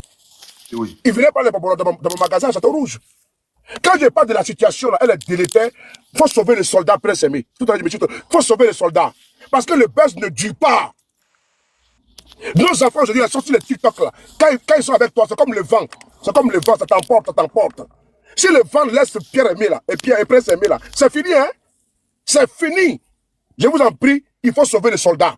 Oui. Il venait parler dans mon magasin à Château-Rouge. Quand je parle de la situation là, elle est délétère, il faut sauver les soldats Prince Aimé. Tout à l'heure, il faut sauver les soldats. Parce que le buzz ne dure pas. Nos enfants, aujourd'hui, ils sont sur les TikTok là. Quand ils sont avec toi, c'est comme le vent. C'est comme le vent, ça t'emporte, ça t'emporte. Si le vent laisse Pierre Aimé là, et Prince Aimé là, c'est fini, hein? C'est fini. Je vous en prie, il faut sauver les soldats.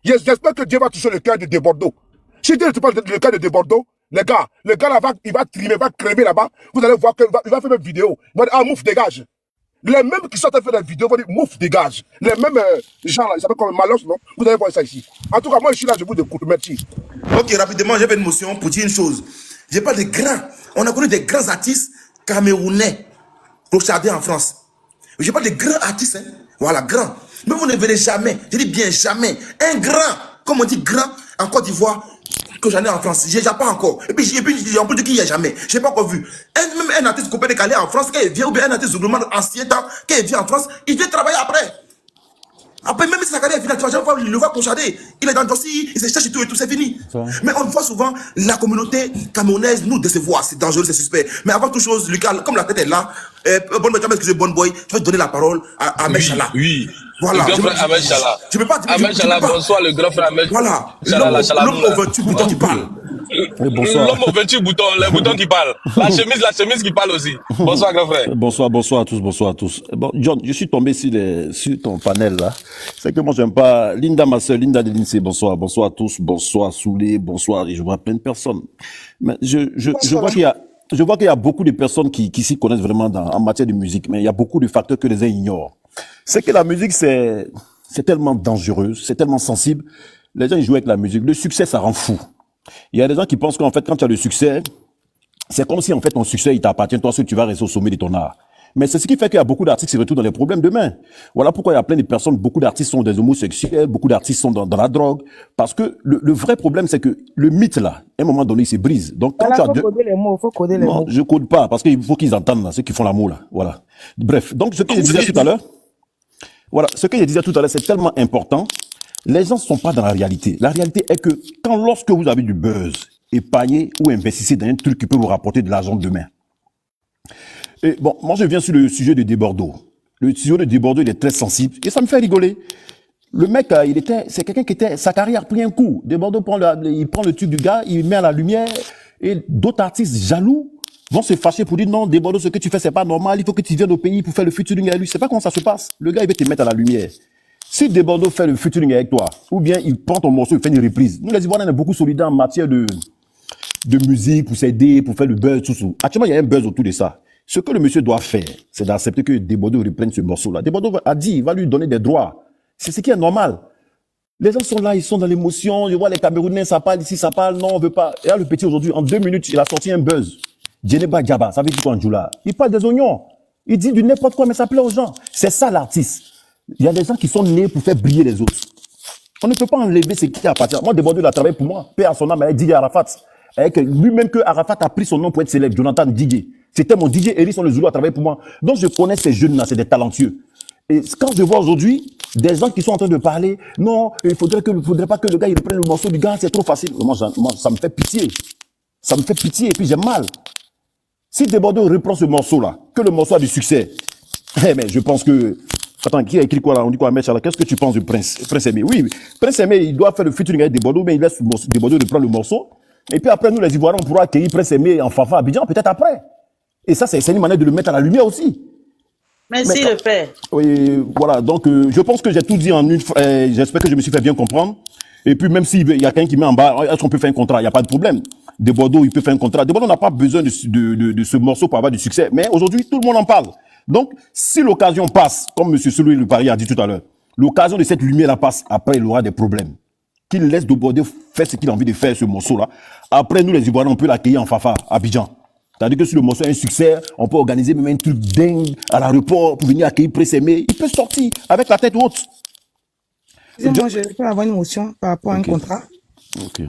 J'espère que Dieu va toucher le cœur de Bordeaux. Si Dieu ne touche pas le cœur de Bordeaux, les gars là, il va trimer, il va crever là-bas. Vous allez voir qu'il va faire une vidéo. Il va dire, ah, Mouf, dégage. Les mêmes qui sont en train de faire des vidéos vont dire, Mouf, dégage. Les mêmes gens là, ils s'appellent comme Malos, non? Vous allez voir ça ici. En tout cas, moi, je suis là, je vous écoute. Merci. Ok, rapidement, j'avais une motion pour dire une chose. Je parle des grands. On a connu des grands artistes camerounais clochardés en France. Je parle des grands artistes, hein. Voilà, grands. Mais vous ne verrez jamais, je dis bien jamais, un grand, comme on dit grand, en Côte d'Ivoire, que j'en ai en France. Je n'ai pas encore. Et puis on peut dire qu'il n'y a jamais. Je n'ai pas encore vu. Même un artiste coupé décalé en France, quand il vient, ou bien un artiste de ancien temps, quand il vient en France, il vient travailler après. Après, même si sa carrière est finie, tu vas jamais voir le voir conchader. Il est dans le dossier, il se cherche et tout, c'est fini. Mais on voit souvent la communauté camerounaise nous décevoir. C'est dangereux, c'est suspect. Mais avant toute chose, Lucas, comme la tête est là, Bonne Boy, tu vas m'excuser, Bonne Boy, tu vas donner la parole à Ahmed Chala. Oui. Voilà. Le grand frère Ahmed Chala. Je peux pas. Ahmed Chala, bonsoir, le grand frère Ahmed. Voilà. Chala. L'homme au 28 boutons qui parle. L'homme aux 28 boutons, les boutons qui parlent. La chemise qui parle aussi. Bonsoir, grand frère. Bonsoir à tous. Bon, John, je suis tombé sur ton panel là. C'est que moi j'aime pas Linda, ma soeur, Linda de l'INSEE. Bonsoir à tous. Bonsoir Soulé, bonsoir. Et je vois plein de personnes. Mais je vois qu'il y a beaucoup de personnes qui s'y connaissent vraiment en matière de musique. Mais il y a beaucoup de facteurs que les uns ignorent. C'est que la musique c'est tellement dangereux, c'est tellement sensible. Les gens ils jouent avec la musique. Le succès ça rend fou. Il y a des gens qui pensent qu'en fait, quand tu as le succès, c'est comme si en fait ton succès il t'appartient, toi seul tu vas rester au sommet de ton art. Mais c'est ce qui fait qu'il y a beaucoup d'artistes qui se retrouvent dans les problèmes demain. Voilà pourquoi il y a plein de personnes, beaucoup d'artistes sont des homosexuels, beaucoup d'artistes sont dans la drogue, parce que le vrai problème c'est que le mythe là, à un moment donné il se brise. Donc quand tu as faut coder les mots, faut coder les mots. Non, je code pas parce qu'il faut qu'ils entendent là, ceux qui font l'amour là. Voilà. Bref, donc ce que je disais tout à l'heure, c'est tellement important. Les gens ne sont pas dans la réalité. La réalité est que lorsque vous avez du buzz, épargnez ou investissez dans un truc qui peut vous rapporter de l'argent demain. Et bon, moi je viens sur le sujet de Desbordeaux. Le sujet de Desbordeaux, il est très sensible et ça me fait rigoler. Le mec, c'est quelqu'un qui sa carrière a pris un coup. Desbordeaux il prend le truc du gars, il met à la lumière et d'autres artistes jaloux vont se fâcher pour dire non, Desbordeaux, ce que tu fais, c'est pas normal, il faut que tu viennes au pays pour faire le featuring avec lui. C'est pas comment ça se passe. Le gars, il veut te mettre à la lumière. Si Desbordeaux fait le featuring avec toi, ou bien il prend ton morceau, il fait une reprise. Nous, les Ivoiriens, on est beaucoup solidaires en matière de musique, pour s'aider, pour faire le buzz, tout. Actuellement, il y a un buzz autour de ça. Ce que le monsieur doit faire, c'est d'accepter que Desbordeaux reprenne ce morceau-là. Desbordeaux a dit, il va lui donner des droits. C'est ce qui est normal. Les gens sont là, ils sont dans l'émotion. Je vois les Camerounais, ça parle ici, ça parle, non, on veut pas. Et là, le petit, aujourd'hui, en 2 minutes, il a sorti un buzz. Djeneba Djaba, ça veut dire quoi en Djoula? Il parle des oignons. Il dit du n'importe quoi, mais ça plaît aux gens. C'est ça l'artiste. Il y a des gens qui sont nés pour faire briller les autres. On ne peut pas enlever ce qui appartient. Moi, Desbordeaux, il a travaillé pour moi. Paix à son âme avec Didier Arafat. Avec lui-même que Arafat a pris son nom pour être célèbre. Jonathan Didier. C'était mon DJ Hérisson le Zoulou a travaillé pour moi. Donc, je connais ces jeunes-là, c'est des talentueux. Et quand je vois aujourd'hui des gens qui sont en train de parler, non, il faudrait pas que le gars, il reprenne le morceau du gars, c'est trop facile. Moi, ça me fait pitié. Ça me fait pitié et puis j'ai mal. Si Desbordeaux reprend ce morceau-là, que le morceau a du succès, mais je pense que... Attends, qui a écrit quoi là? On dit quoi, Mèche? Qu'est-ce que tu penses de Prince Aimé? Oui, Prince Aimé, il doit faire le featuring avec Desbordeaux, mais il laisse Desbordeaux reprendre le morceau. Et puis après, nous, les Ivoiriens, on pourra accueillir Prince Aimé en fanfare à Abidjan, peut-être après. Et ça, c'est une manière de le mettre à la lumière aussi. Merci, le père. Oui, voilà. Donc, je pense que j'ai tout dit en une fois. J'espère que je me suis fait bien comprendre. Et puis, même s'il y a quelqu'un qui met en bas, est-ce qu'on peut faire un contrat? Il n'y a pas de problème. Desbordeaux, il peut faire un contrat. Desbordeaux n'a pas besoin de ce morceau pour avoir du succès. Mais aujourd'hui, tout le monde en parle. Donc, si l'occasion passe, comme M. Selou Le Paris a dit tout à l'heure, l'occasion de cette lumière-là passe, après, il aura des problèmes. Qu'il laisse Desbordeaux faire ce qu'il a envie de faire, ce morceau-là. Après, nous, les Ivoiriens, on peut l'accueillir en fanfare à Abidjan. C'est-à-dire que si le morceau est un succès, on peut organiser même un truc dingue à l'aéroport pour venir accueillir Prince Aimé. Il peut sortir avec la tête haute. Excusez-moi, je peux avoir une motion par rapport à un contrat. Ok.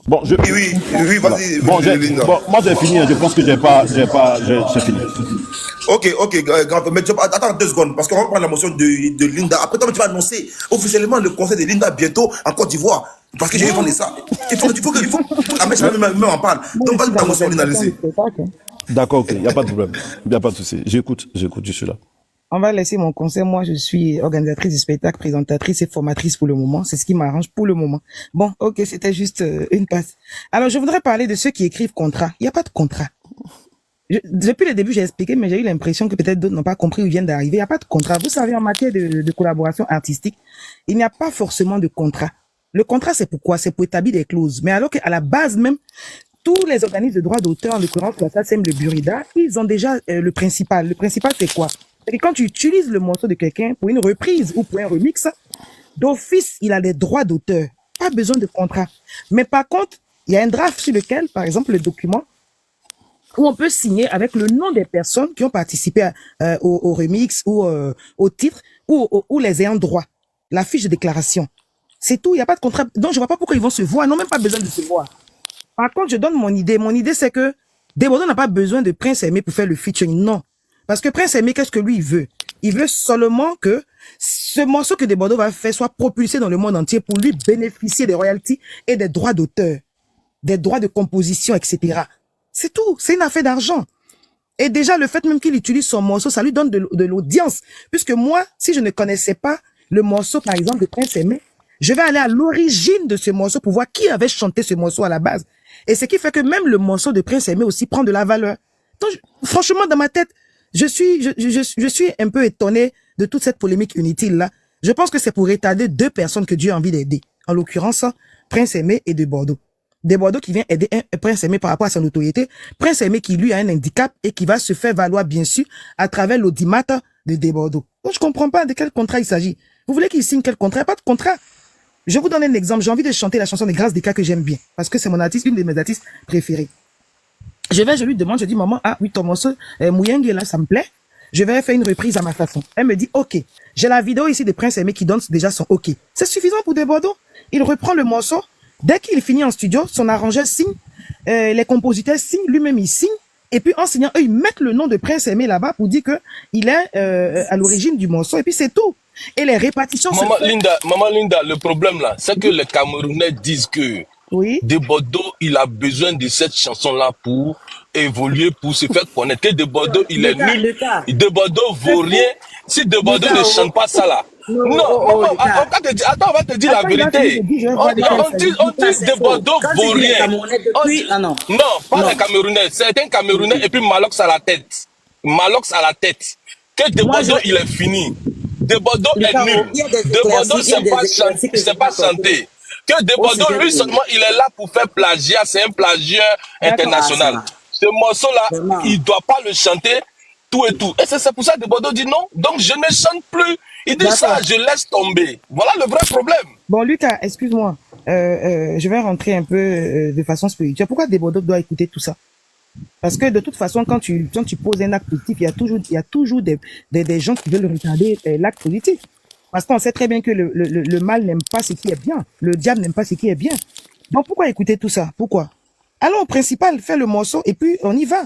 Bon, Oui, vas-y. Bon, moi j'ai fini, je pense que j'ai fini. Ok, grand. Mais attends 2 secondes, parce qu'on va prendre la motion de Linda. Après, toi, tu vas annoncer officiellement le conseil de Linda bientôt en Côte d'Ivoire. Parce que j'ai demandé ça. Il faut Ahmed Chala même en parle. Donc, vas-y, ta motion, Linda, laissez. D'accord, ok, il n'y a pas de problème. Il n'y a pas de souci. J'écoute, je suis là. On va laisser mon conseil. Moi, je suis organisatrice du spectacle, présentatrice et formatrice pour le moment. C'est ce qui m'arrange pour le moment. Bon, ok, c'était juste une passe. Alors, je voudrais parler de ceux qui écrivent contrat. Il n'y a pas de contrat. Depuis le début, j'ai expliqué, mais j'ai eu l'impression que peut-être d'autres n'ont pas compris ou viennent d'arriver. Il n'y a pas de contrat. Vous savez, en matière de collaboration artistique, il n'y a pas forcément de contrat. Le contrat, c'est pourquoi? C'est pour établir des clauses. Mais alors qu'à la base même, tous les organismes de droit d'auteur, en l'occurrence, la SACEM, le Burida, ils ont déjà le principal. Le principal, c'est quoi? C'est que quand tu utilises le morceau de quelqu'un pour une reprise ou pour un remix, d'office, il a les droits d'auteur. Pas besoin de contrat. Mais par contre, il y a un draft sur lequel, par exemple, le document, où on peut signer avec le nom des personnes qui ont participé au remix ou au titre ou les ayants droit. La fiche de déclaration. C'est tout, il n'y a pas de contrat. Donc, je vois pas pourquoi ils vont se voir. Ils n'ont même pas besoin de se voir. Par contre, je donne mon idée. Mon idée, c'est que Desbordeaux n'a pas besoin de Prince Aimé pour faire le featuring. Non. Parce que Prince Aimé, qu'est-ce que lui, il veut? Il veut seulement que ce morceau que De Bordeaux va faire soit propulsé dans le monde entier pour lui bénéficier des royalties et des droits d'auteur, des droits de composition, etc. C'est tout. C'est une affaire d'argent. Et déjà, le fait même qu'il utilise son morceau, ça lui donne de l'audience. Puisque moi, si je ne connaissais pas le morceau, par exemple, de Prince Aimé, je vais aller à l'origine de ce morceau pour voir qui avait chanté ce morceau à la base. Et ce qui fait que même le morceau de Prince Aimé aussi prend de la valeur. Donc, franchement, dans ma tête, je suis un peu étonné de toute cette polémique inutile-là. Je pense que c'est pour retarder deux personnes que Dieu a envie d'aider. En l'occurrence, Prince Aimé et De Bordeaux. De Bordeaux qui vient aider un Prince Aimé par rapport à sa notoriété. Prince Aimé qui lui a un handicap et qui va se faire valoir bien sûr à travers l'audimat de Bordeaux. Donc je comprends pas de quel contrat il s'agit. Vous voulez qu'il signe quel contrat? Pas de contrat. Je vous donne un exemple. J'ai envie de chanter la chanson de Grâce Descartes que j'aime bien parce que c'est mon artiste, une de mes artistes préférés. Je lui demande, je dis maman, ah oui ton morceau Mouyengue là ça me plaît. Je vais faire une reprise à ma façon. Elle me dit ok. J'ai la vidéo ici de Prince Aimé qui donne déjà son ok. C'est suffisant pour De Bordeaux. Il reprend le morceau. Dès qu'il finit en studio, son arrangeur signe, les compositeurs signent, lui-même il signe, et puis en signant, eux ils mettent le nom de Prince Aimé là-bas pour dire que il est à l'origine du morceau, et puis c'est tout. Et les répartitions. Maman Linda, le problème là, c'est que les Camerounais disent que De Bordeaux, il a besoin de cette chanson-là pour évoluer, pour se faire connaître. Que De Bordeaux, il est nul. De Bordeaux vaut rien. Si De Bordeaux ne chante pas ça là. Non, attends, on va te dire la vérité. On dit De Bordeaux vaut rien. Non, pas les Camerounais. C'est un Camerounais et puis Malox à la tête. Malox à la tête. Que De Bordeaux, il est fini. De Bordeaux est nul. De Bordeaux, c'est pas chanter. Que De Bordeaux, lui seulement, il est là pour faire plagiat. C'est un plagiat international. Ce morceau-là, il doit pas le chanter tout et tout. Et c'est pour ça que De Bordeaux dit non. Donc, je ne chante plus. Il dit ça, je laisse tomber. Voilà le vrai problème. Bon, Lucas, excuse-moi. Je vais rentrer un peu de façon spirituelle. Pourquoi De Bordeaux doit écouter tout ça? Parce que de toute façon, quand tu poses un acte positif, il y a toujours des gens qui veulent retarder l'acte positif. Parce qu'on sait très bien que le mal n'aime pas ce qui est bien. Le diable n'aime pas ce qui est bien. Donc, pourquoi écouter tout ça? Pourquoi? Allons au principal, fais le morceau et puis on y va.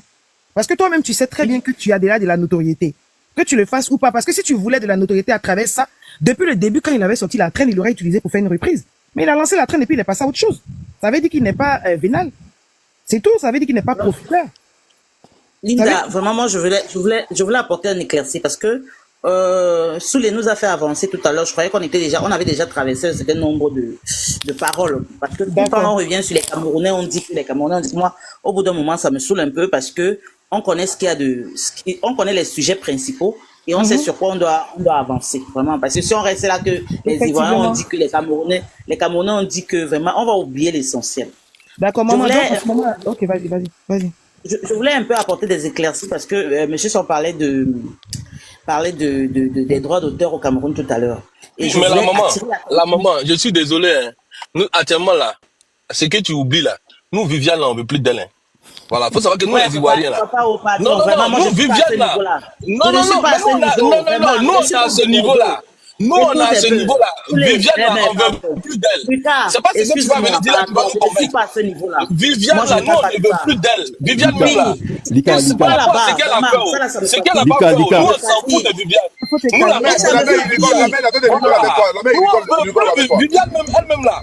Parce que toi-même, tu sais très bien que tu as déjà de la notoriété. Que tu le fasses ou pas. Parce que si tu voulais de la notoriété à travers ça, depuis le début, quand il avait sorti la traîne, il l'aurait utilisé pour faire une reprise. Mais il a lancé la traîne et puis il est passé à autre chose. Ça veut dire qu'il n'est pas vénal. C'est tout. Ça veut dire qu'il n'est pas profiteur. Linda, vraiment, moi, je voulais apporter un éclairci parce que Soulé nous a fait avancer tout à l'heure. Je croyais on avait déjà traversé un certain nombre de paroles. Parce que quand on revient sur les Camerounais, on dit que les Camerounais, on dit, moi, au bout d'un moment, ça me saoule un peu parce que on connaît on connaît les sujets principaux et on sait sur quoi on doit avancer. Vraiment. Parce que si on reste là que les Ivoiriens ont dit que les Camerounais ont dit que vraiment, on va oublier l'essentiel. D'accord, maman, ok, vas-y. Je voulais un peu apporter des éclaircies parce que monsieur Son parlait des droits d'auteur au Cameroun tout à l'heure. Mais la maman, je suis désolé. Hein. Nous, actuellement là, ce que tu oublies là, nous, Viviane, là, on veut plus d'elle. Hein. Voilà, faut savoir que nous, les Ivoiriens là. Non, nous, Viviane là. Non, nous, on est à ce niveau là. Nous, on est à ce niveau-là. Viviane, là, on veut plus d'elle. C'est pas ce que tu vas venir dire là, tu vas nous convaincre. Viviane, là, nous, on ne veut plus d'elle. Viviane, même là. C'est pas là-bas. C'est qu'elle a peur. C'est qu'elle a pas peur. Nous, on s'en fout de Viviane. Nous, la Viviane, elle-même là.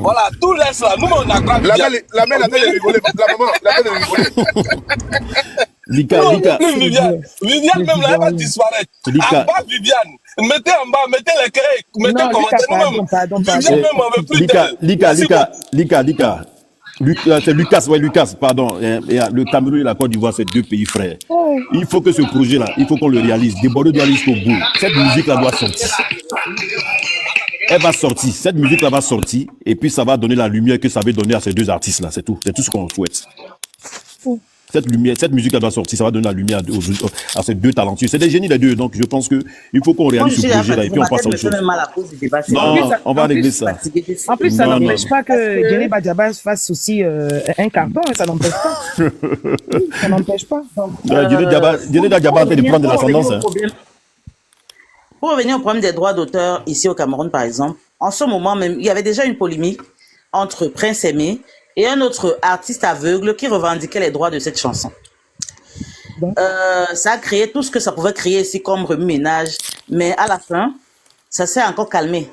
Voilà, tout laisse là. Nous, on aggrave Viviane. La mère, la tête est rigolée. La maman, la tête est rigolée. Viviane même là, elle va disparaître. En bas, Viviane. Mettez en bas, mettez les créés, mettez en commentaire. Viviane même, on veut plus d'elle. C'est Lucas, pardon. Le Cameroun et la Côte d'Ivoire, c'est deux pays frères. Il faut que ce projet-là, il faut qu'on le réalise. De Bordeaux doit aller jusqu'au bout. Cette musique-là doit sortir. Elle va sortir. Cette musique-là va sortir. Et puis, ça va donner la lumière que ça veut donner à ces deux artistes-là. C'est tout. C'est tout ce qu'on souhaite. Cette musique doit sortir, ça va donner la lumière à ces deux talentueux. C'est des génies les deux, donc je pense qu'il faut qu'on réalise ce projet-là et puis on passe à autre chose. Non, on va régler ça. En plus, ça n'empêche pas que Jenny Badiaba fasse aussi un carton, ça n'empêche pas. Ça n'empêche pas. Jenny Badiaba a fait de prendre de l'ascendance. Pour revenir au problème des droits d'auteur ici au Cameroun, par exemple, en ce moment même, il y avait déjà une polémique entre Prince Aimé et un autre artiste aveugle qui revendiquait les droits de cette chanson. Ça a créé tout ce que ça pouvait créer ici comme remue-ménage. Mais à la fin, ça s'est encore calmé.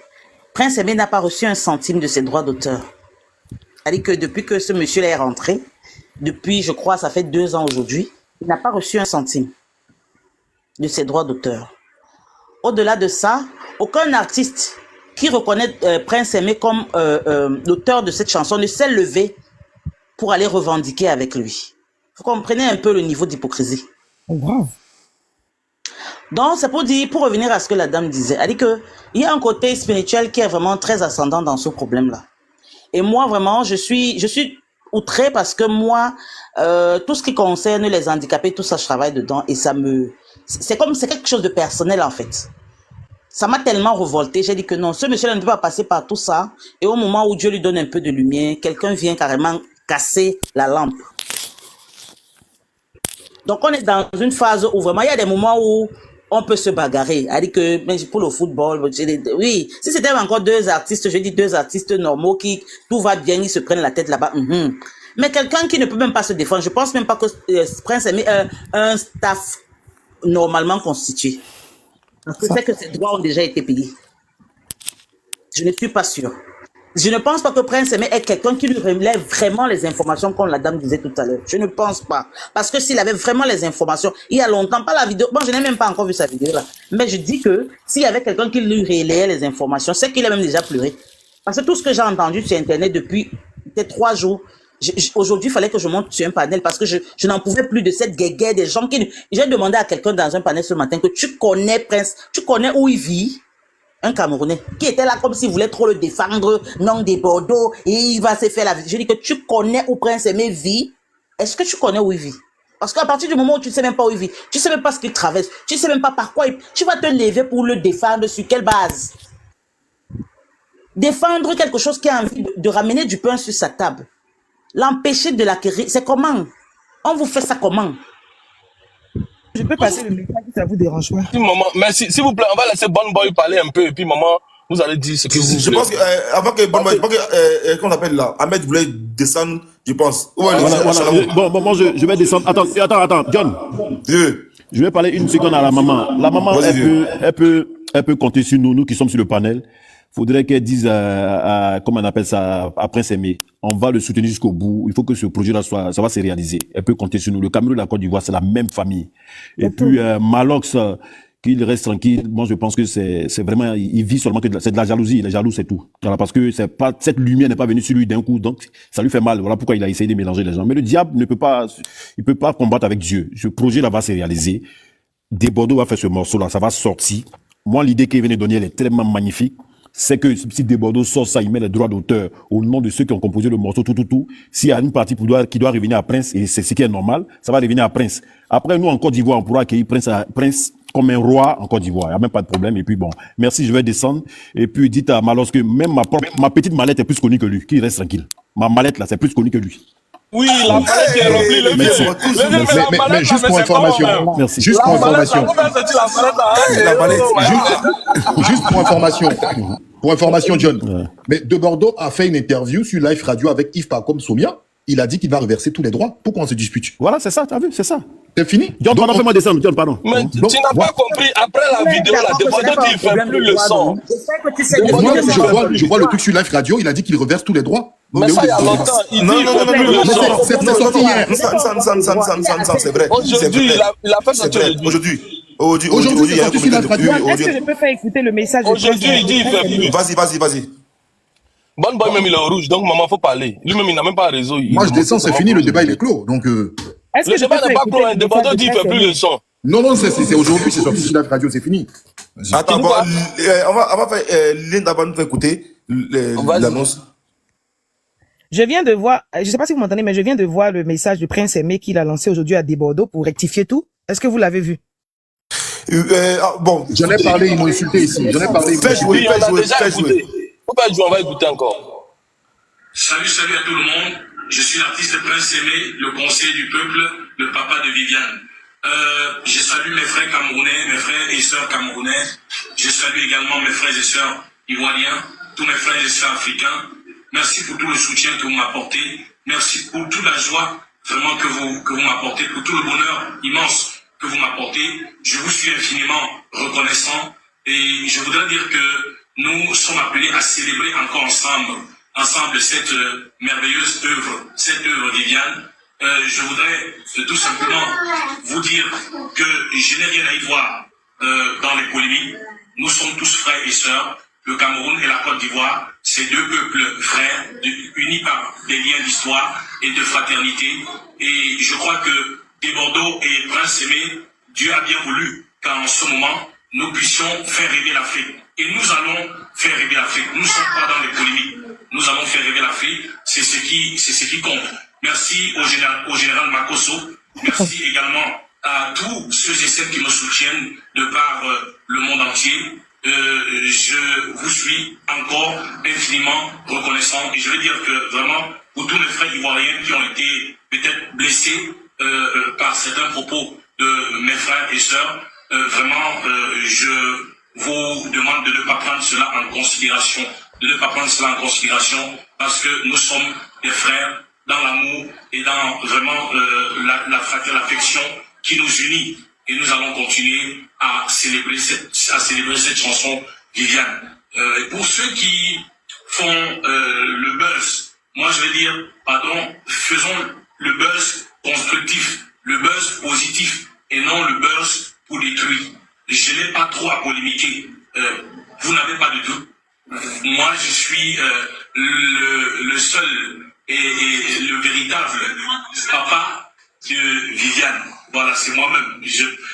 Prince Aimé n'a pas reçu un centime de ses droits d'auteur. C'est-à-dire que depuis que ce monsieur-là est rentré, depuis, je crois, ça fait 2 ans aujourd'hui, il n'a pas reçu un centime de ses droits d'auteur. Au-delà de ça, aucun artiste qui reconnaît Prince Aimé comme l'auteur de cette chanson ne s'est levé pour aller revendiquer avec lui. Vous comprenez un peu le niveau d'hypocrisie. Grave. Donc, c'est pour dire, pour revenir à ce que la dame disait, elle dit qu'il y a un côté spirituel qui est vraiment très ascendant dans ce problème-là. Et moi, vraiment, je suis outrée parce que moi, tout ce qui concerne les handicapés, tout ça, je travaille dedans et ça me... C'est quelque chose de personnel, en fait. Ça m'a tellement révolté. J'ai dit que non, ce monsieur-là ne peut pas passer par tout ça. Et au moment où Dieu lui donne un peu de lumière, quelqu'un vient carrément casser la lampe. Donc, on est dans une phase où vraiment, il y a des moments où on peut se bagarrer. Elle dit que pour le football, oui, si c'était encore 2 artistes, je dis 2 artistes normaux qui, tout va bien, ils se prennent la tête là-bas. Mais quelqu'un qui ne peut même pas se défendre, je pense même pas que Prince Aimé un staff normalement constitué. Parce que c'est que ses droits ont déjà été payés. Je ne suis pas sûre. Je ne pense pas que Prince Aimé est quelqu'un qui lui relève vraiment les informations comme la dame disait tout à l'heure. Je ne pense pas. Parce que s'il avait vraiment les informations, il y a longtemps, pas la vidéo, bon, je n'ai même pas encore vu sa vidéo là, mais je dis que s'il y avait quelqu'un qui lui relayait les informations, c'est qu'il a même déjà pleuré. Parce que tout ce que j'ai entendu sur Internet depuis peut-être 3 jours, aujourd'hui, il fallait que je monte sur un panel parce que je n'en pouvais plus de cette guéguerre des gens qui... J'ai demandé à quelqu'un dans un panel ce matin que tu connais Prince, tu connais où il vit? Un Camerounais qui était là comme s'il voulait trop le défendre, non des Bordeaux, et il va se faire la vie. Je dis que tu connais où Prince Aimé vit. Est-ce que tu connais où il vit? Parce qu'à partir du moment où tu ne sais même pas où il vit, tu ne sais même pas ce qu'il traverse, tu ne sais même pas par quoi tu vas te lever pour le défendre sur quelle base? Défendre quelque chose qui a envie de ramener du pain sur sa table. L'empêcher de l'acquérir, c'est comment? On vous fait ça comment? Je peux passer le message si ça vous dérange pas. Maman, merci. S'il vous plaît, on va laisser Bon Boy parler un peu et puis maman, vous allez dire ce que vous Je pense que avant que Bon Boy, qu'on appelle là, Ahmed voulait descendre, je pense. Ouais, Bon, moi je vais descendre. Attends, John. Je vais parler une seconde à la maman. La maman, elle peut compter sur nous qui sommes sur le panel. Faudrait qu'elle dise comment on appelle ça, à Prince Aimé. On va le soutenir jusqu'au bout. Il faut que ce projet-là ça va se réaliser. Elle peut compter sur nous. Le Cameroun et la Côte d'Ivoire, c'est la même famille. Et puis, Malox, qu'il reste tranquille. Moi, je pense que c'est vraiment, il vit seulement c'est de la jalousie. Il est jaloux, c'est tout. Voilà, parce que cette lumière n'est pas venue sur lui d'un coup. Donc, ça lui fait mal. Voilà pourquoi il a essayé de mélanger les gens. Mais le diable il peut pas combattre avec Dieu. Ce projet-là va se réaliser. Desbordeaux va faire ce morceau-là. Ça va sortir. Moi, l'idée qu'il venait de donner, elle est tellement magnifique. C'est que si Desbordeaux sort ça, il met les droits d'auteur au nom de ceux qui ont composé le morceau, tout. S'il y a une partie qui doit revenir à Prince, et c'est ce qui est normal, ça va revenir à Prince. Après, nous, en Côte d'Ivoire, on pourra accueillir Prince comme un roi en Côte d'Ivoire. Il n'y a même pas de problème. Et puis bon, merci, je vais descendre. Et puis dites à Malos que même ma petite mallette est plus connue que lui. Qu'il reste tranquille. Ma mallette, là, c'est plus connu que lui. Oui, la mallette qui est remplie, le vieux. Mais juste pour information. Merci. Juste pour information. Juste pour information. Pour information, John. Mais Desbordeaux a fait une interview sur Live Radio avec Yves Pacom Somia. Il a dit qu'il va reverser tous les droits. Pourquoi on se dispute? Voilà, c'est ça, t'as vu, c'est ça. C'est fini. John, pardon, fais-moi descendre, John, pardon. Mais tu n'as pas compris, après la vidéo, là, Desbordeaux dit qu'il ne fait plus le son. Je vois le truc sur Live Radio, il a dit qu'il reverse tous les droits. Mais ça, il y a longtemps. Il dit qu'il ne fait plus le son. C'est sorti hier. C'est vrai. Aujourd'hui, il a fait sortir aujourd'hui. Aujourd'hui, est-ce que je peux faire écouter le message? Aujourd'hui, il dit il fait plus. Vas-y. Bon Boy, même il est au rouge, donc maman, faut parler. Lui-même, il n'a même pas réseau. Moi, je descends, c'est fini, le débat, il est clos. Donc, le débat n'est pas clos, un Desbordeaux dit il fait plus le son. Non, c'est aujourd'hui, c'est sorti sur la radio, c'est fini. Attends, bon, on va faire, Linda va nous faire écouter l'annonce. Je viens de voir, je sais pas si vous m'entendez, mais je viens de voir le message du Prince Aimé qu'il a lancé aujourd'hui à Desbordeaux pour rectifier tout. Est-ce que vous l'avez vu? Bon. J'en ai parlé, ils m'ont insulté ici. Fais jouer. Faut pas jouer, on va écouter encore. Salut à tout le monde. Je suis l'artiste Prince Aimé, le conseiller du peuple, le papa de Viviane. Je salue mes frères camerounais, mes frères et sœurs camerounais. Je salue également mes frères et sœurs ivoiriens, tous mes frères et sœurs africains. Merci pour tout le soutien que vous m'apportez. Merci pour toute la joie vraiment que vous m'apportez, pour tout le bonheur immense que vous m'apportez. Je vous suis infiniment reconnaissant et je voudrais dire que nous sommes appelés à célébrer encore ensemble cette merveilleuse œuvre, cette œuvre Viviane. Je voudrais tout simplement vous dire que je n'ai rien à y voir dans les polémiques. Nous sommes tous frères et sœurs. Le Cameroun et la Côte d'Ivoire, c'est deux peuples frères, unis par des liens d'histoire et de fraternité. Et je crois que des Bordeaux et Prince Aimé, Dieu a bien voulu qu'en ce moment, nous puissions faire rêver l'Afrique. Et nous allons faire rêver l'Afrique. Nous ne sommes pas dans les polémiques. Nous allons faire rêver l'Afrique. C'est ce qui compte. Merci au général Makosso. Merci également à tous ceux et celles qui me soutiennent de par le monde entier. Je vous suis encore infiniment reconnaissant et je veux dire que vraiment pour tous mes frères ivoiriens qui ont été peut-être blessés par certains propos de mes frères et sœurs, vraiment je vous demande de ne pas prendre cela en considération, parce que nous sommes des frères dans l'amour et dans vraiment l'affection qui nous unit. Et nous allons continuer à célébrer cette chanson Viviane. Pour ceux qui font le buzz, moi je vais dire, pardon, faisons le buzz constructif, le buzz positif et non le buzz pour détruire. Je n'ai pas trop à polémiquer. Vous n'avez pas de doute. Moi je suis le seul et le véritable papa de Viviane. Voilà, c'est moi-même.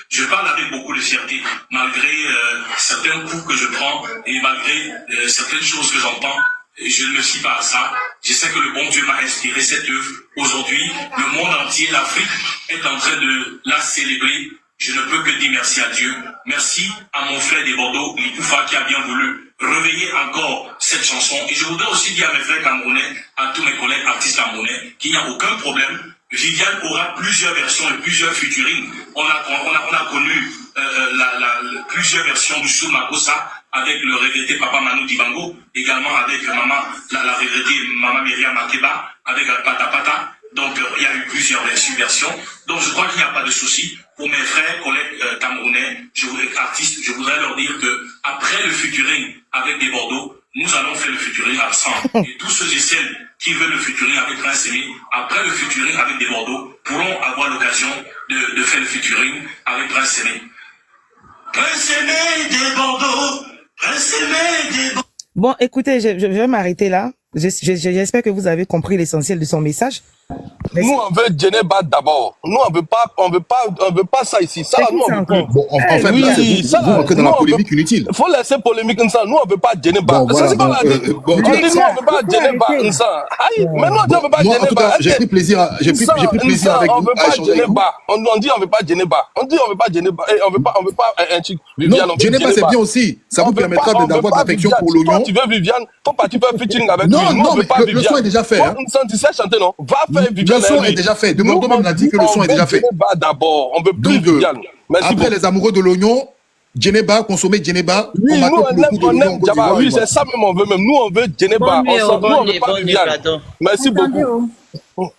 Je parle avec beaucoup de fierté, malgré certains coups que je prends et malgré certaines choses que j'entends. Je ne me fie pas à ça. Je sais que le bon Dieu m'a inspiré cette œuvre. Aujourd'hui, le monde entier, l'Afrique, est en train de la célébrer. Je ne peux que dire merci à Dieu. Merci à mon frère des Bordeaux, Likoufa, qui a bien voulu réveiller encore cette chanson. Et je voudrais aussi dire à mes frères camerounais, à tous mes collègues artistes camerounais, qu'il n'y a aucun problème. Viviane aura plusieurs versions et plusieurs featuring. On a connu plusieurs versions du Soul Makossa avec le regretté Papa Manu Dibango, également avec la regrettée Maman Myriam Makeba, avec Pata Pata. Donc il y a eu plusieurs versions. Donc je crois qu'il n'y a pas de souci. Pour mes frères, collègues camerounais, artistes, je voudrais leur dire que après le featuring avec des Bordeaux, nous allons faire le featuring ensemble. Et tous ceux et celles qui veulent le featuring avec Prince Aimé, après le featuring avec des Bordeaux, pourront avoir l'occasion de faire le featuring avec Prince Aimé. Prince Aimé des Bordeaux, Prince Aimé des Bordeaux. Bon, écoutez, je vais m'arrêter là. J'espère que vous avez compris l'essentiel de son message. Nous, on veut Djeneba d'abord. Nous, on veut pas ça ici. Ça, nous, on veut plus. Bon, en fait, oui, là, vous rentrez dans la polémique inutile. Il faut laisser polémique comme ça. Nous, on veut pas Djeneba. Bon, voilà, c'est pas la dit. On dit, nous, on veut pas Djeneba comme ça. Aïe, mais nous, on veut pas Djeneba. En tout cas, j'ai pris plaisir avec vous à échanger avec vous. On dit, on veut pas Djeneba. On dit, on veut pas Djeneba. On veut pas un truc. Non, Djeneba, c'est bien aussi. Ça vous permettra d'avoir de l'affection pour l'oignon. Toi, tu veux Viviane, faut pas tu faire featuring avec lui. Non, non, mais le son est déjà fait. Tu sais chanter, non? Va faire Viviane. Le son est déjà fait. De Bordeaux même l'a dit que le son est déjà fait. D'abord, on veut plus Viviane. Après les amoureux de l'oignon, Djeneba, consommer Djeneba. Oui, nous on aime Djaba. Oui, c'est ça même on veut même. Nous on veut Djeneba. Nous on veut pas Viviane. Merci beaucoup. Ok.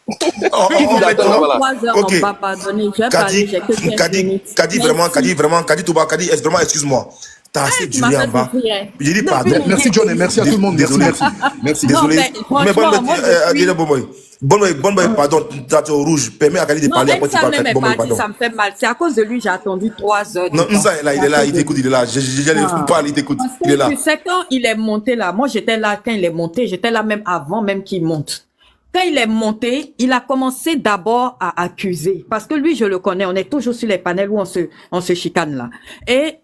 Kadi Touba, Kadi, vraiment, excuse-moi. T'as assez duré en bas. J'ai dit pardon. Merci John et merci à tout le monde. Désolé. Merci. Désolé. Mais bon, pardon, t'as au rouge. Permets à Kadi de parler. Après, tu parles. Bon, ça me fait mal. C'est à cause de lui, j'ai attendu 3 heures. Non, il est là, il t'écoute, il est là. Je parle, il t'écoute. Il est là. Tu sais, quand il est monté là, moi j'étais là quand il est monté, j'étais là même avant même qu'il monte. Quand il est monté, il a commencé d'abord à accuser. Parce que lui, je le connais, on est toujours sur les panels où on se chicane là. Et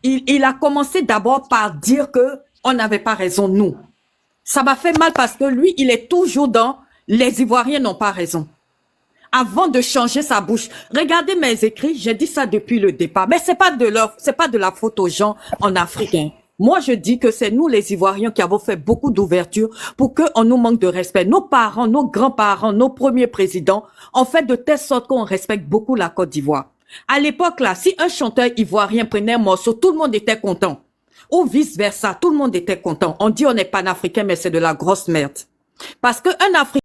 il a commencé d'abord par dire que on n'avait pas raison, nous. Ça m'a fait mal parce que lui, il est toujours dans les Ivoiriens n'ont pas raison. Avant de changer sa bouche, regardez mes écrits, j'ai dit ça depuis le départ. Mais c'est pas de la faute aux gens en Afrique. Hein. Moi, je dis que c'est nous, les Ivoiriens, qui avons fait beaucoup d'ouverture pour qu'on nous manque de respect. Nos parents, nos grands-parents, nos premiers présidents ont fait de telle sorte qu'on respecte beaucoup la Côte d'Ivoire. À l'époque, là, si un chanteur ivoirien prenait un morceau, tout le monde était content. Ou vice-versa, tout le monde était content. On dit on est panafricain, mais c'est de la grosse merde. Parce qu'un Africain